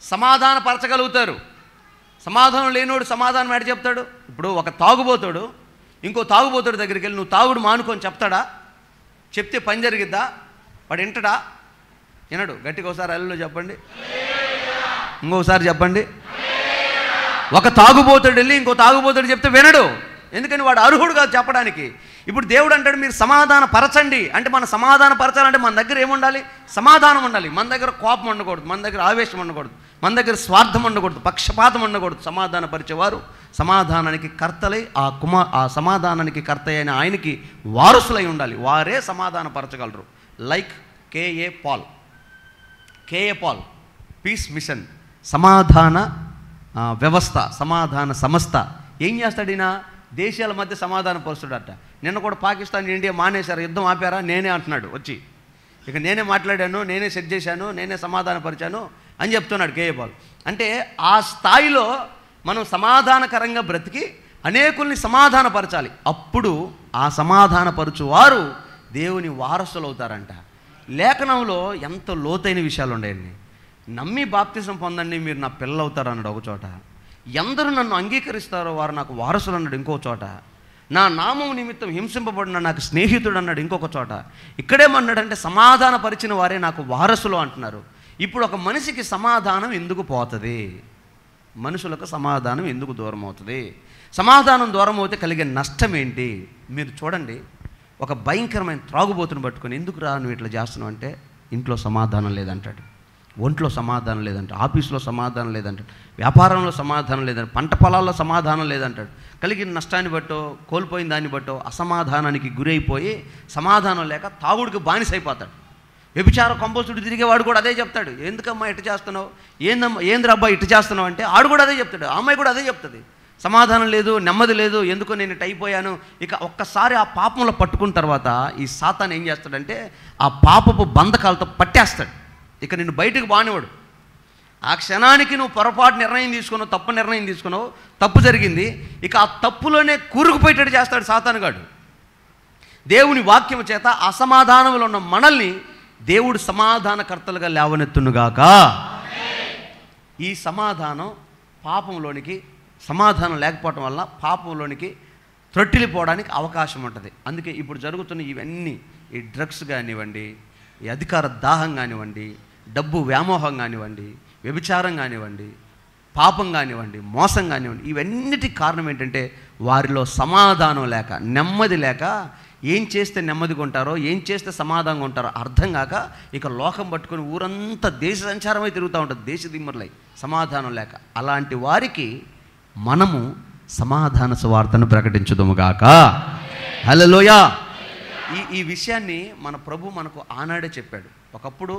సమాధానపరచగలుగుతారు. సమాధానం లేనివాడు సమాధానం ఎడ చెప్తాడు? ఇప్పుడు ఒక తాగుబోతాడు ఇంకో తాగుబోతాడు దగ్గరికి వెళ్ళి నువ్వు తాగుడు మానుకొని చెప్తాడా? చెప్తే పని జరిగిద్దా? వాడు వింటడా? వినడు. గట్టిగా ఒకసారి అల్లులో చెప్పండి, ఇంకోసారి చెప్పండి. ఒక తాగుబోతాడు వెళ్ళి ఇంకో తాగుబోతాడు చెప్తే వినడు. ఎందుకని? వాడు అర్హుడు కాదు చెప్పడానికి. ఇప్పుడు దేవుడు అంటాడు మీరు సమాధాన పరచండి. అంటే మన సమాధాన పరచాలంటే మన దగ్గర ఏముండాలి? సమాధానం ఉండాలి. మన దగ్గర కోపం ఉండకూడదు, మన దగ్గర ఆవేశం ఉండకూడదు, మన దగ్గర స్వార్థం ఉండకూడదు, పక్షపాతం ఉండకూడదు. సమాధానపరిచేవారు సమాధానానికి కర్తలై ఆ సమాధానానికి కర్త అయిన ఆయనకి వారసులై ఉండాలి. వారే సమాధానపరచగలరు. Like K A Paul peace mission, సమాధాన వ్యవస్థ, సమాధాన సంస్థ. ఏం చేస్తాడు ఈయన? దేశాల మధ్య సమాధాన పరుస్తాడట. నిన్న కూడా పాకిస్తాన్ ఇండియా మానేశారు, యుద్ధం ఆపారా? నేనే అంటున్నాడు వచ్చి. ఇక నేనే మాట్లాడాను, నేనే సెట్ చేశాను, నేనే సమాధానపరిచాను అని చెప్తున్నాడు కేఏ పాల్. అంటే ఆ స్థాయిలో మనం సమాధానకరంగా బ్రతికి అనేకుల్ని సమాధానపరచాలి. అప్పుడు ఆ సమాధానపరచువారు దేవుని వారసులు అవుతారంట. లేఖనంలో ఎంత లోతైన విషయాలు ఉన్నాయండి. నమ్మి బాప్తిజం పొందండి, మీరు నా పిల్లలు అవుతారు అన్నాడు ఒక చోట. ఎందరూ నన్ను అంగీకరిస్తారో వారు నాకు వారసులు అన్నాడు ఇంకో చోట. నా నామం నిమిత్తం హింసింపబడిన నాకు స్నేహితుడు అన్నాడు ఇంకొక చోట. ఇక్కడేమన్నాడంటే సమాధానపరిచిన వారే నాకు వారసులు అంటున్నారు. ఇప్పుడు ఒక మనిషికి సమాధానం ఎందుకు పోతుంది? మనుషులకు సమాధానం ఎందుకు దూరం అవుతుంది? సమాధానం దూరం అవుతే కలిగే నష్టం ఏంటి? మీరు చూడండి, ఒక భయంకరమైన త్రాగుబోతుని పట్టుకొని ఎందుకు రా నువ్వు ఇట్లా చేస్తున్నావు అంటే ఇంట్లో సమాధానం లేదంటాడు, ఒంట్లో సమాధానం లేదంటాడు, ఆఫీసులో సమాధానం లేదంటాడు, వ్యాపారంలో సమాధానం లేదంటాడు, పంట పొలాల్లో సమాధానం లేదంటాడు. కలిగిన నష్టాన్ని బట్టో కోల్పోయిన దాన్ని బట్టో అసమాధానానికి గురైపోయి సమాధానం లేక తాగుడికి బానిసైపోతాడు. వ్యభిచార కొంపల్సుడు తిరిగేవాడు కూడా అదే చెప్తాడు, ఎందుకమ్మా ఇటు చేస్తున్నావు, ఏంద్ర అబ్బాయి ఇటు చేస్తున్నావు అంటే ఆడు కూడా అదే చెప్తాడు, ఆ అమ్మాయి కూడా అదే చెప్తుంది. సమాధానం లేదు, నెమ్మది లేదు, ఎందుకో నేను ఇటు అయిపోయాను. ఇక ఒక్కసారి ఆ పాపంలో పట్టుకున్న తర్వాత ఈ సాతాను ఏం చేస్తాడంటే ఆ పాపపు బంధకాలతో పట్టేస్తాడు. ఇక నిన్ను బయటకు బానివాడు. ఆ క్షణానికి నువ్వు పొరపాటు నిర్ణయం తీసుకున్నావు, తప్పు నిర్ణయం తీసుకున్నావు, తప్పు జరిగింది, ఇక ఆ తప్పులోనే కూరుకుపోయేటట్టు చేస్తాడు సాతానుగాడు. దేవుని వాక్యం చేత అసమాధానంలో ఉన్న మనల్ని దేవుడు సమాధానకర్తలుగా లేవనెత్తునుగాక. ఈ సమాధానం పాపంలోనికి, సమాధానం లేకపోవటం వల్ల పాపంలోనికి త్రొట్టిల్లిపోవడానికి అవకాశం ఉంటుంది. అందుకే ఇప్పుడు జరుగుతున్న ఇవన్నీ, ఈ డ్రగ్స్ కానివ్వండి, ఈ అధికార దాహం కానివ్వండి, డబ్బు వ్యామోహం కానివ్వండి, వ్యభిచారం కానివ్వండి, పాపం కానివ్వండి, మోసం కానివ్వండి, ఇవన్నిటికి కారణం ఏంటంటే వారిలో సమాధానం లేక, నెమ్మది లేక, ఏం చేస్తే నెమ్మదిగా ఉంటారో, ఏం చేస్తే సమాధానంగా ఉంటారో అర్థం కాక ఇక లోకం పట్టుకొని ఊరంతా దేశ సంచారమై తిరుగుతూ ఉంటుంది, దేశ దిమ్మరులై, సమాధానం లేక. అలాంటి వారికి మనము సమాధాన సువార్తను ప్రకటించుదుముగాక. హల్లెలూయా. ఈ విషయాన్ని మన ప్రభు మనకు ఆనాడే చెప్పాడు. ఒకప్పుడు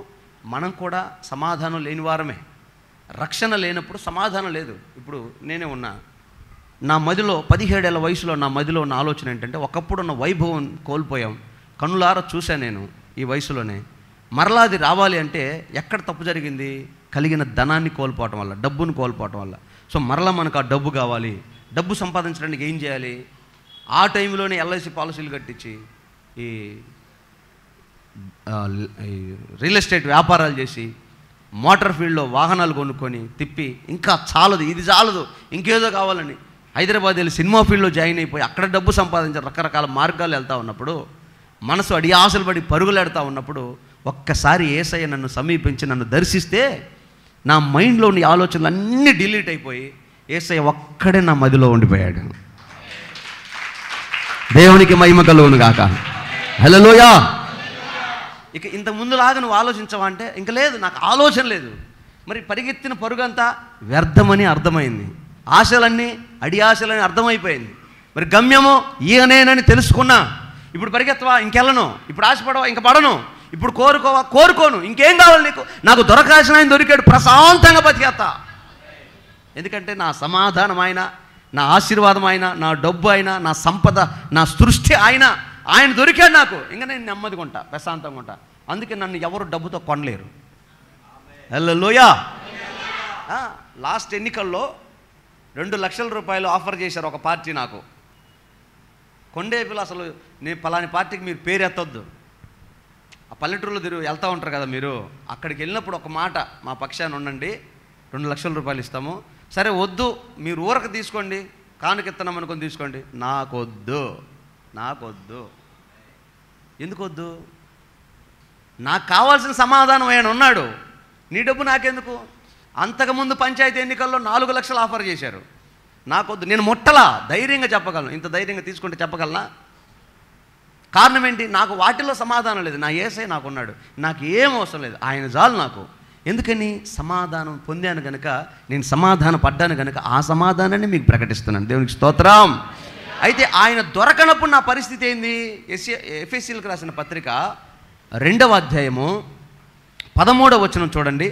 మనం కూడా సమాధానం లేని వారమే. రక్షణ లేనప్పుడు సమాధానం లేదు. ఇప్పుడు నేనే ఉన్నా, నా మదిలో 17 ఏళ్ల వయసులో నా మదిలో ఉన్న ఆలోచన ఏంటంటే ఒకప్పుడు ఉన్న వైభవం కోల్పోయాం, కన్నులారా చూశాను నేను ఈ వయసులోనే. మరలా అది రావాలి అంటే ఎక్కడ తప్పు జరిగింది? కలిగిన ధనాన్ని కోల్పోవటం వల్ల, డబ్బును కోల్పోవటం వల్ల. సో మరలా మనకు ఆ డబ్బు కావాలి. డబ్బు సంపాదించడానికి ఏం చేయాలి? ఆ టైంలోనే ఎల్ఐసి పాలసీలు కట్టించి ఈ రియల్ ఎస్టేట్ వ్యాపారాలు చేసి మోటార్ ఫీల్డ్లో వాహనాలు కొనుక్కొని తిప్పి ఇంకా చాలదు, ఇది చాలదు, ఇంకేదో కావాలని హైదరాబాద్ వెళ్ళి సినిమా ఫీల్డ్లో జాయిన్ అయిపోయి అక్కడ డబ్బు సంపాదించే రకరకాల మార్గాలు వెళ్తూ ఉన్నప్పుడు, మనసు అడి ఆశలు పడి పరుగులెడతా ఉన్నప్పుడు ఒక్కసారి యేసయ్య నన్ను సమీపించి నన్ను దర్శిస్తే నా మైండ్లోని ఆలోచనలు అన్నీ డిలీట్ అయిపోయి యేసయ్య ఒక్కడే నా మదిలో ఉండిపోయాడు. దేవునికి మహిమ కలుగును గాక. హల్లెలూయా. ఇక ఇంత ముందులాగా నువ్వు ఆలోచించవా అంటే ఇంక లేదు, నాకు ఆలోచన లేదు. మరి పరిగెత్తిన పరుగంతా వ్యర్థమని అర్థమైంది, ఆశలన్నీ అడి ఆశలని అర్థమైపోయింది. మరి గమ్యము ఈయనేనని తెలుసుకున్నా. ఇప్పుడు పరిగెత్తవా? ఇంకెళ్ళను. ఇప్పుడు ఆశపడవా? ఇంక పడను. ఇప్పుడు కోరుకోవా? కోరుకోను. ఇంకేం కావాలి నీకు? నాకు దొరకాల్సిన ఆయన దొరికాడు, ప్రశాంతంగా బతికేస్తా. ఎందుకంటే నా సమాధానం ఆయన, నా ఆశీర్వాదం ఆయన, నా డబ్బు ఆయన, నా సంపద, నా సృష్టి ఆయన దొరికాడు నాకు. ఇంకా నేను నెమ్మదిగా ఉంటా, ప్రశాంతంగా ఉంటా. అందుకే నన్ను ఎవరు డబ్బుతో కొనలేరు. హల్లెలూయా. లాస్ట్ ఎన్నికల్లో 2 లక్షల రూపాయలు ఆఫర్ చేశారు ఒక పార్టీ నాకు. కొండేపిల్ల అసలు నేను పలాని పార్టీకి మీరు పేరు ఎత్తొద్దు, ఆ పల్లెటూరులో వెళ్తూ ఉంటారు కదా మీరు, అక్కడికి వెళ్ళినప్పుడు ఒక మాట, మా పక్షాన ఉండండి, 2 లక్షల రూపాయలు ఇస్తాము. సరే వద్దు, మీరు ఊరకు తీసుకోండి, కానుకిస్తున్నాం అనుకొని తీసుకోండి. నాకొద్దు. ఎందుకు వద్దు? నాకు కావాల్సిన సమాధానం ఆయన ఉన్నాడు, నీ డబ్బు నాకెందుకు? అంతకుముందు పంచాయతీ ఎన్నికల్లో 4 లక్షలు ఆఫర్ చేశారు, నాకొద్దు. నేను ముట్టలా, ధైర్యంగా చెప్పగలను, ఇంత ధైర్యంగా తీసుకుంటే చెప్పగలనా? కారణం ఏంటి? నాకు వాటిల్లో సమాధానం లేదు. నా యేసయ్య నాకున్నాడు, నాకు ఏం అవసరం లేదు, ఆయన చాలు నాకు. ఎందుకని? సమాధానం పొందాను కనుక, నేను సమాధానం పడ్డాను కనుక ఆ సమాధానాన్ని మీకు ప్రకటిస్తున్నాను. దేవునికి స్తోత్రం. అయితే ఆయన దొరకనప్పుడు నా పరిస్థితి ఏంది? ఎఫెసీయులకు రాసిన పత్రిక 2వ అధ్యాయము 13వ వచనం చూడండి.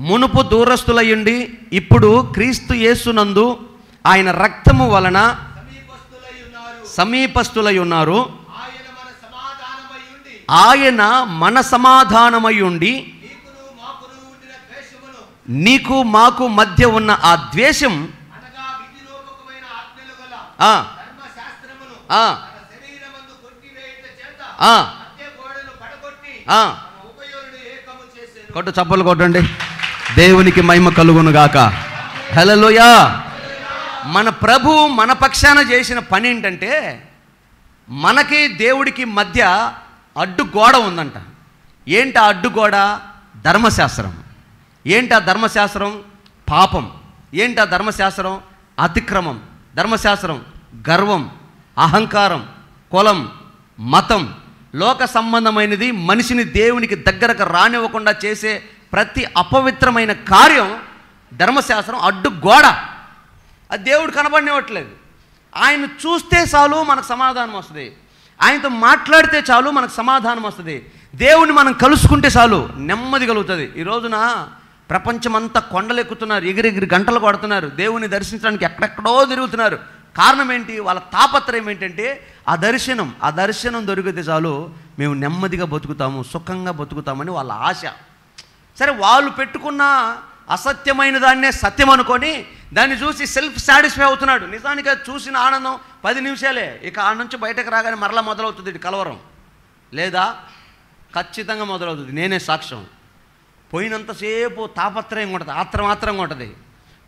మునుపు దూరస్తులయ్యుండి ఇప్పుడు క్రీస్తు యేసునందు ఆయన రక్తము వలన సమీపస్తులై ఉన్నారు. ఆయన మన సమాధానమై ఉండి నీకు మాకు మధ్య ఉన్న ఆ ద్వేషం కొట్టు, చప్పలు కొట్టండి. దేవునికి మహిమ కలుగును గాక. హల్లెలూయా. మన ప్రభు మన పక్షాన చేసిన పని ఏంటంటే, మనకి దేవుడికి మధ్య అడ్డుగోడ ఉందంట. ఏంటి ఆ అడ్డుగోడ? ధర్మశాస్త్రం. ఏంటి ఆ ధర్మశాస్త్రం? పాపం. ఏంటి ఆ ధర్మశాస్త్రం? అతిక్రమం. ధర్మశాస్త్రం గర్వం, అహంకారం, కులం, మతం, లోక సంబంధమైనది, మనిషిని దేవునికి దగ్గరకు రానివ్వకుండా చేసే ప్రతి అపవిత్రమైన కార్యం ధర్మశాస్త్రం అడ్డుగోడ. అది దేవుడు కనబడినివ్వట్లేదు. ఆయన చూస్తే చాలు మనకు సమాధానం వస్తుంది. ఆయనతో మాట్లాడితే చాలు మనకు సమాధానం వస్తుంది. దేవుని మనం కలుసుకుంటే చాలు నెమ్మది కలుగుతుంది. ఈ రోజున ప్రపంచమంతా కొండలు ఎక్కుతున్నారు, ఎగిరెగిరి గంటలు కొడుతున్నారు, దేవుని దర్శించడానికి ఎక్కడెక్కడో తిరుగుతున్నారు. కారణం ఏంటి? వాళ్ళ తాపత్రయం ఏంటంటే ఆ దర్శనం దొరికితే చాలు మేము నెమ్మదిగా బతుకుతాము, సుఖంగా బతుకుతామని వాళ్ళ ఆశ. సరే, వాళ్ళు పెట్టుకున్న అసత్యమైన దాన్నే సత్యం అనుకొని దాన్ని చూసి సెల్ఫ్ సాటిస్ఫై అవుతున్నాడు. నిజానికి అది చూసిన ఆనందం 10 నిమిషాలే. ఇక ఆ నుంచి బయటకు రాగానే మరలా మొదలవుతుంది ఇది కలవరం. లేదా ఖచ్చితంగా మొదలవుతుంది. నేనే సాక్ష్యం. పోయినంతసేపు తాపత్రయంగా ఉంటుంది, ఆత్రంగా ఉంటుంది.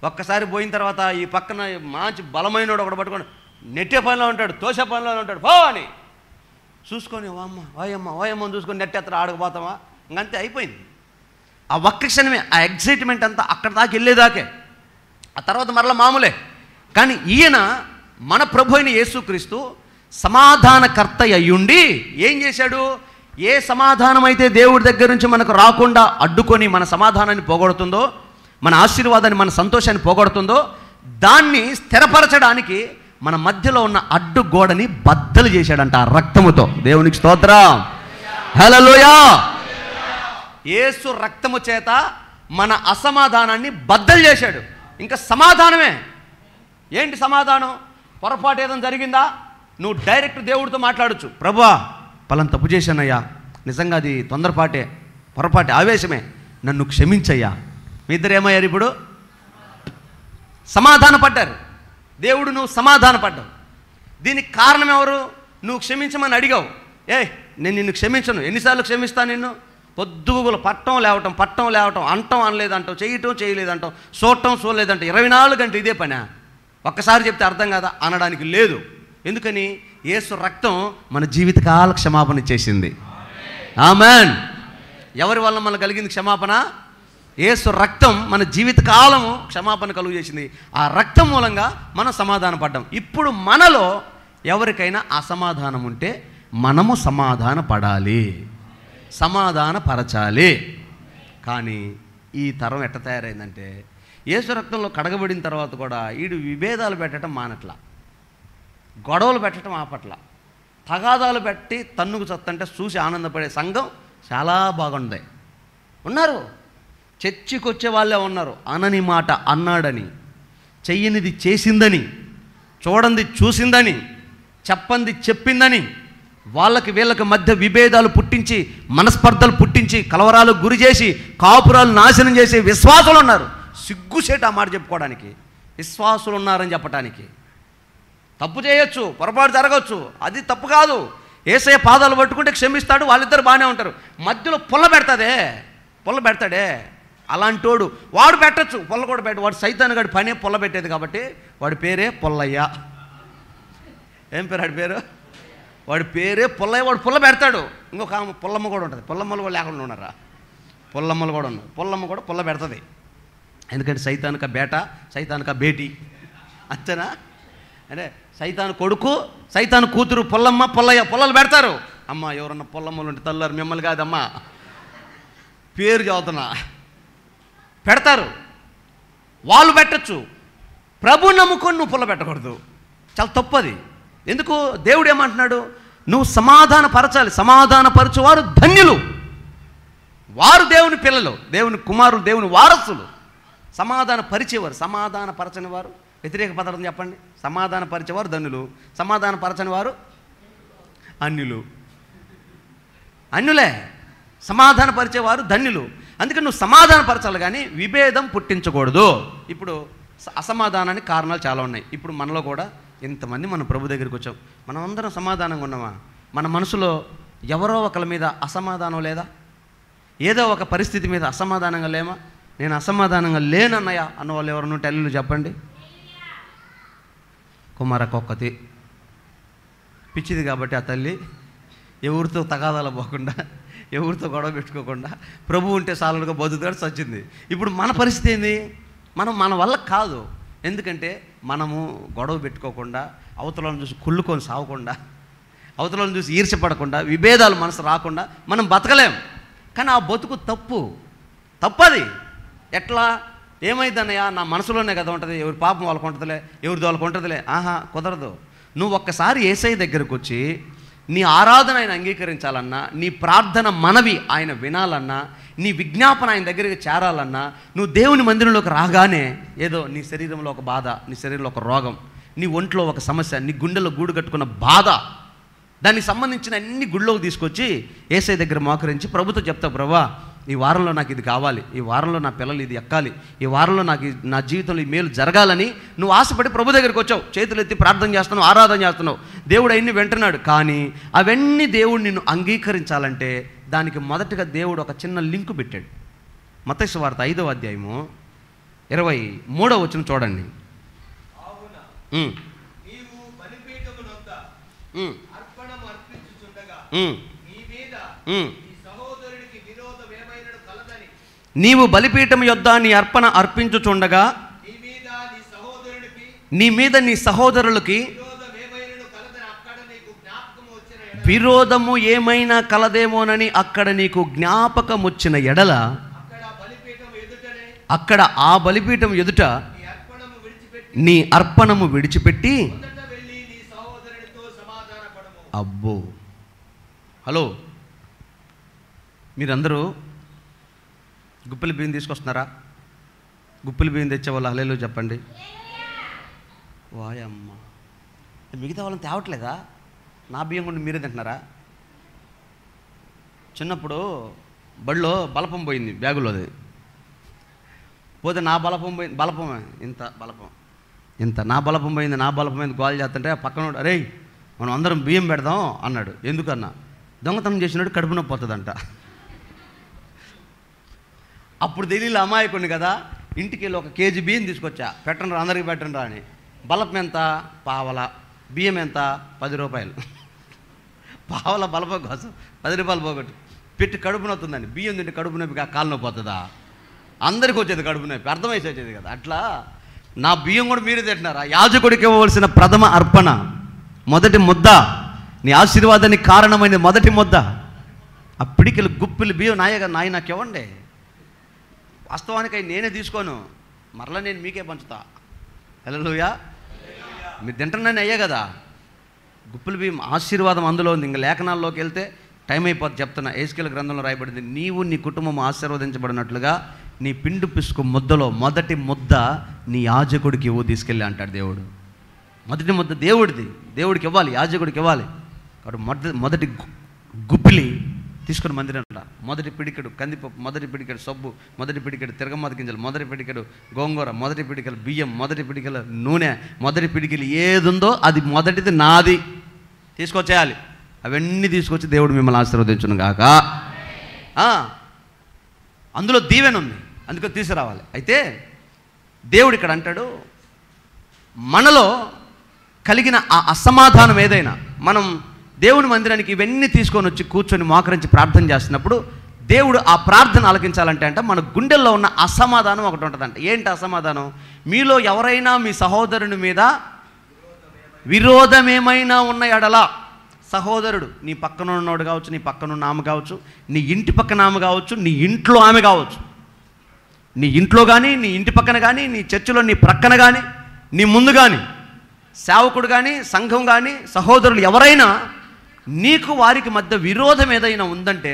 ఒక్కసారి పోయిన తర్వాత ఈ పక్కన మంచి బలమైనోడు ఒకటి పట్టుకొని నెట్టే పనిలో ఉంటాడు, తోసే పనిలో ఉంటాడు. పో అని చూసుకొని ఓయమ్మ చూసుకొని నెట్టెత్తర ఆడకపోతామా, ఇంకంతే అయిపోయింది. ఆ ఒక్క క్షణమే ఆ ఎగ్జైట్మెంట్ అంతా అక్కడ దాకా వెళ్ళేదాకే. ఆ తర్వాత మరలా మామూలే. కానీ ఈయన మన ప్రభు అయిన యేసుక్రీస్తు సమాధానకర్త అయ్యుండి ఏం చేశాడు? ఏ సమాధానం అయితే దేవుడి దగ్గర నుంచి మనకు రాకుండా అడ్డుకొని మన సమాధానాన్ని పోగొడుతుందో, మన ఆశీర్వాదాన్ని, మన సంతోషాన్ని పోగొడుతుందో, దాన్ని స్థిరపరచడానికి మన మధ్యలో ఉన్న అడ్డుగోడని బద్దలు చేశాడంట ఆ రక్తముతో. దేవునికి స్తోత్రం. హల్లెలూయా. యేసు రక్తము చేత మన అసమాధానాన్ని బద్దలు చేశాడు. ఇంకా సమాధానమే. ఏంటి సమాధానం? పొరపాటు ఏదైనా జరిగిందా? నువ్వు డైరెక్ట్ దేవుడితో మాట్లాడచ్చు. ప్రభువా, పలానా తప్పు చేశానయ్యా, నిజంగా అది తొందరపాటే, పొరపాటే, ఆవేశమే, నన్ను క్షమించయ్యా. మీ ఇద్దరు ఏమయ్యారు? ఇప్పుడు సమాధాన పడ్డారు. దేవుడు నువ్వు సమాధాన పడ్డావు. దీనికి కారణం ఎవరు? నువ్వు క్షమించమని అడిగావు. నేను నిన్ను క్షమించను. ఎన్నిసార్లు క్షమిస్తాను నిన్ను? పొద్దుగులు పట్టం లేవటం, అంటాం అనలేదంటావు, చేయలేదంటావు, చూడలేదంటావు, 24 గంటలు ఇదే పనా? ఒక్కసారి చెప్తే అర్థం కాదా? అనడానికి లేదు. ఎందుకని? యేసు రక్తం మన జీవితకాల క్షమాపణ చేసింది. ఆమెన్. ఎవరి వల్ల మనకు కలిగింది క్షమాపణ? యేసు రక్తం మన జీవితకాలము క్షమాపణ కలుగు చేసింది. ఆ రక్తం మూలంగా మనం సమాధాన పడ్డాం. ఇప్పుడు మనలో ఎవరికైనా అసమాధానం ఉంటే మనము సమాధాన పడాలి, సమాధాన పరచాలి. కానీ ఈ తరం ఎట్ట తయారైందంటే, యేసు రక్తంలో కడగబడిన తర్వాత కూడా వీడు విభేదాలు పెట్టడం మానట్ల, గొడవలు పెట్టడం ఆపట్ల, తగాదాలు పెట్టి తన్నుకు చత్తంటే చూసి ఆనందపడే సంఘం చాలా బాగుంది. ఉన్నారు, చర్చికి వచ్చే వాళ్ళే ఉన్నారు. అనని మాట అన్నాడని, చెయ్యనిది చేసిందని, చూడంది చూసిందని, చెప్పంది చెప్పిందని, వాళ్ళకి వీళ్ళకి మధ్య విభేదాలు పుట్టించి, మనస్పర్ధలు పుట్టించి, కలవరాలు గురి చేసి, కాపురాలు నాశనం చేసే విశ్వాసులు ఉన్నారు. సిగ్గుసేట ఆ మాట చెప్పుకోవడానికి. విశ్వాసులు ఉన్నారని చెప్పడానికి. తప్పు చేయొచ్చు, పొరపాటు జరగవచ్చు, అది తప్పు కాదు. యేసయ్య పాదాలు పట్టుకుంటే క్షమిస్తాడు, వాళ్ళిద్దరు బాగానే ఉంటారు. మధ్యలో పుల్ల పెడతాడే అలాంటోడు. వాడు పెట్టచ్చు, పుల్ల కూడా పెట్ట. వాడు సైతాన్ గడి పనే పుల్ల పెట్టేది కాబట్టి వాడి పేరే పుల్లయ్య. ఏం పేరు వాడి పేరు? వాడి పేరే పుల్లయ్య. వాడు పుల్ల పెడతాడు. ఇంకొక పుల్లమ్మ కూడా ఉంటుంది. పుల్లమ్మలు కూడా లేకుండా ఉన్నారా? పుల్లమ్మలు కూడా ఉన్నారు. పుల్లమ్మ కూడా పుల్ల పెడుతుంది. ఎందుకంటే సైతానిక బేట, సైతానిక బేటీ, అంతేనా? అంటే సైతాను కొడుకు, సైతాను కూతురు పుల్లమ్మ, పుల్లయ్య పుల్లలు పెడతారు. అమ్మ ఎవరన్నా పుల్లమ్మలు ఉంటే తల్లారు, మిమ్మల్ని కాదమ్మా, పేరు చదువుతున్నా, పెడతారు. వాళ్ళు పెట్టచ్చు. ప్రభు నమ్ముకొని నువ్వు పుల్ల పెట్టకూడదు. చాలా తప్పది. ఎందుకు? దేవుడు ఏమంటున్నాడు? నువ్వు సమాధాన పరచాలి. సమాధాన పరచువారు ధన్యులు, వారు దేవుని పిల్లలు, దేవుని కుమారులు, దేవుని వారసులు. సమాధాన పరిచేవారు, సమాధాన పరచని వారు, వ్యతిరేక పదార్థం చెప్పండి. సమాధాన పరిచేవారు ధన్యులు, సమాధాన పరచని వారు అన్యులు. అన్యులే. సమాధానపరిచేవారు ధన్యులు. అందుకని నువ్వు సమాధానపరచాలి కానీ విభేదం పుట్టించకూడదు. ఇప్పుడు అసమాధానానికి కారణాలు చాలా ఉన్నాయి. ఇప్పుడు మనలో కూడా ఇంతమంది మనం ప్రభు దగ్గరికి వచ్చాం, మనం అందరం సమాధానంగా ఉన్నామా? మన మనసులో ఎవరో ఒకరి మీద అసమాధానం లేదా? ఏదో ఒక పరిస్థితి మీద అసమాధానంగా లేమా? నేను అసమాధానంగా లేనన్నయ్య అన్న వాళ్ళు ఎవరు ఉంటే అల్లులు చెప్పండి. కుమారకొక్కతి పిచ్చిది కాబట్టి ఆ తల్లి ఎవరితో తగాదాలు పోకుండా, ఎవరితో గొడవ పెట్టుకోకుండా ప్రభు ఉంటే సాలుగా బతుకుతాడు చచ్చింది. ఇప్పుడు మన పరిస్థితి ఏంది? మన వల్ల కాదు. ఎందుకంటే మనము గొడవ పెట్టుకోకుండా, అవతలను చూసి కుళ్ళుకొని సావకుండా, అవతలను చూసి ఈర్ష్యపడకుండా, విభేదాలు మనసు రాకుండా మనం బతకలేం. కానీ ఆ బతుకు తప్పది. ఎట్లా? ఏమైందన్నయ్య? నా మనసులోనే కదా ఉంటుంది, ఎవరి పాపం వాళ్ళకు ఉంటుందిలే, ఎవరిది వాళ్ళకు ఉంటుందిలే. ఆహా, కుదరదు. నువ్వు ఒక్కసారి యేసయ్య దగ్గరకు వచ్చి నీ ఆరాధన ఆయన అంగీకరించాలన్నా, నీ ప్రార్థన మనవి ఆయన వినాలన్నా, నీ విజ్ఞాపన ఆయన దగ్గరికి చేరాలన్నా, నువ్వు దేవుని మందిరంలోకి రాగానే ఏదో నీ శరీరంలో ఒక బాధ, నీ శరీరంలో ఒక రోగం, నీ ఒంట్లో ఒక సమస్య, నీ గుండెలో గూడు కట్టుకున్న బాధ, దానికి సంబంధించిన అన్ని గుళ్ళోకి తీసుకొచ్చి యేసయ్య దగ్గర మోకరించి ప్రభుతో చెప్తావు, ప్రభువా ఈ వారంలో నాకు ఇది కావాలి, ఈ వారంలో నా పిల్లలు ఇది ఎక్కాలి, ఈ వారంలో నాకు నా జీవితంలో ఈ మేలు జరగాలని నువ్వు ఆశపడి ప్రభు దగ్గరికి వచ్చావు, చేతులు ఎత్తి ప్రార్థన చేస్తున్నావు, ఆరాధన చేస్తున్నావు, దేవుడు అవన్నీ వింటున్నాడు. కానీ అవన్నీ దేవుడు నిన్ను అంగీకరించాలంటే దానికి మొదటగా దేవుడు ఒక చిన్న లింకు పెట్టాడు. మత్తయి సువార్త 5వ అధ్యాయము 23వ వచనం చూడండి. నీవు బలిపీఠం యొద్ద నీ అర్పణ అర్పించుచుండగా నీ మీద నీ సహోదరులకి విరోధము ఏమైనా కలదేమోనని అక్కడ నీకు జ్ఞాపకం వచ్చిన ఎడల, అక్కడ ఆ బలిపీఠం ఎదుట నీ అర్పణము విడిచిపెట్టి, అబ్బో, హలో, మీరందరూ గుప్పిలి బియ్యం తీసుకొస్తున్నారా? గుప్పిలి బియ్యం తెచ్చేవాళ్ళు హల్లెలూయా చెప్పండి. వాయమ్మ, మిగతా వాళ్ళని తేవట్లేదా? నా బియ్యం కూడా మీరే తింటున్నారా? చిన్నప్పుడు బడిలో బలపం పోయింది బ్యాగులోది, పోతే నా బలపం పోయింది, బలపం ఇంత నా బలపం పోయింది గోల్ చేస్తుంటే పక్కన అరే మనం అందరం బియ్యం పెడదాం అన్నాడు. ఎందుకన్నా? దొంగతనం చేసినాడు కడుపు నొప్పి వస్తుందంట. అప్పుడు తెలియదు అమాయకుడిని కదా, ఇంటికి వెళ్ళి 1 కేజీ బియ్యం తీసుకొచ్చా, పెట్టండి రా అందరికీ పెట్టండి రా అని. బలపం ఎంత? పావల. బియ్యం ఎంత? 10 రూపాయలు. పావల బలపం కోసం 10 రూపాయలు పోగొట్టు పెట్టి కడుపు నొత్తుందండి. బియ్యం తింటే కడుపు నొప్పి కాలు నొప్పి వస్తుందా? అందరికీ వచ్చేది కడుపు నొప్పి, అర్థమైతే వచ్చేది కదా. అట్లా నా బియ్యం కూడా మీరే తింటున్నారా? యాజకుడికి ఇవ్వవలసిన ప్రథమ అర్పణ, మొదటి ముద్ద, నీ ఆశీర్వాదానికి కారణమైన మొదటి ముద్ద, ఆ పిడికిలు గుప్పిలు బియ్యం నాయ నాకు ఇవ్వండి. వాస్తవానికి అవి నేనే తీసుకోను, మరలా నేను మీకే పంచుతా. హల్లెలూయా. మీరు తింటున్నాను అయ్యే కదా. గుప్పిలు బియ్యం ఆశీర్వాదం అందులో ఉంది. ఇంకా లేఖనాల్లోకి వెళ్తే టైం అయిపోతుంది చెప్తున్నా. ఎహెజ్కేలు గ్రంథంలో రాయబడింది, నీవు నీ కుటుంబం ఆశీర్వదించబడినట్లుగా నీ పిండు పిసుకు ముద్దలో మొదటి ముద్ద నీ యాజకుడికి ఇవ్వు తీసుకెళ్ళి అంటాడు దేవుడు. మొదటి ముద్ద దేవుడిది, దేవుడికి ఇవ్వాలి, యాజకుడికి ఇవ్వాలి. కాబట్టి మొదటి గుప్పిలి తీసుకుని మందిరంట, మొదటి పిడికెడు కందిపప్పు, మొదటి పిడికెడు సబ్బు, మొదటి పిడికెడు తిరగమాత గింజలు, మొదటి పిడికెడు గోంగూర, మొదటి పిడికెలు బియ్యం, మొదటి పిడికెల నూనె, మొదటి పిడికెలు ఏది ఉందో అది మొదటిది నాది తీసుకొచ్చేయాలి. అవన్నీ తీసుకొచ్చి దేవుడు మిమ్మల్ని ఆశీర్వదించును గాక. అందులో దీవెన ఉంది, అందుకని తీసుకురావాలి. అయితే దేవుడు ఇక్కడ అంటాడు, మనలో కలిగిన ఆ అసమాధానం ఏదైనా మనం దేవుని మందిరానికి ఇవన్నీ తీసుకొని వచ్చి కూర్చొని మోకరించి ప్రార్థన చేస్తున్నప్పుడు దేవుడు ఆ ప్రార్థన ఆలకించాలంటే అంట మన గుండెల్లో ఉన్న అసమాధానం ఒకటి ఉంటుందంట. ఏంటి అసమాధానం? మీలో ఎవరైనా మీ సహోదరుని మీద విరోధం ఏమైనా ఉన్న ఎడల, సహోదరుడు నీ పక్కన ఉన్నవాడు కావచ్చు, నీ పక్కన ఉన్న ఆమె కావచ్చు, నీ ఇంటి పక్కన ఆమె కావచ్చు, నీ ఇంట్లో ఆమె కావచ్చు, నీ ఇంట్లో కానీ, నీ ఇంటి పక్కన కానీ, నీ చర్చిలో నీ ప్రక్కన కానీ, నీ ముందు కానీ, సేవకుడు కానీ, సంఘం కానీ, సహోదరులు ఎవరైనా నీకు వారికి మధ్య విరోధం ఏదైనా ఉందంటే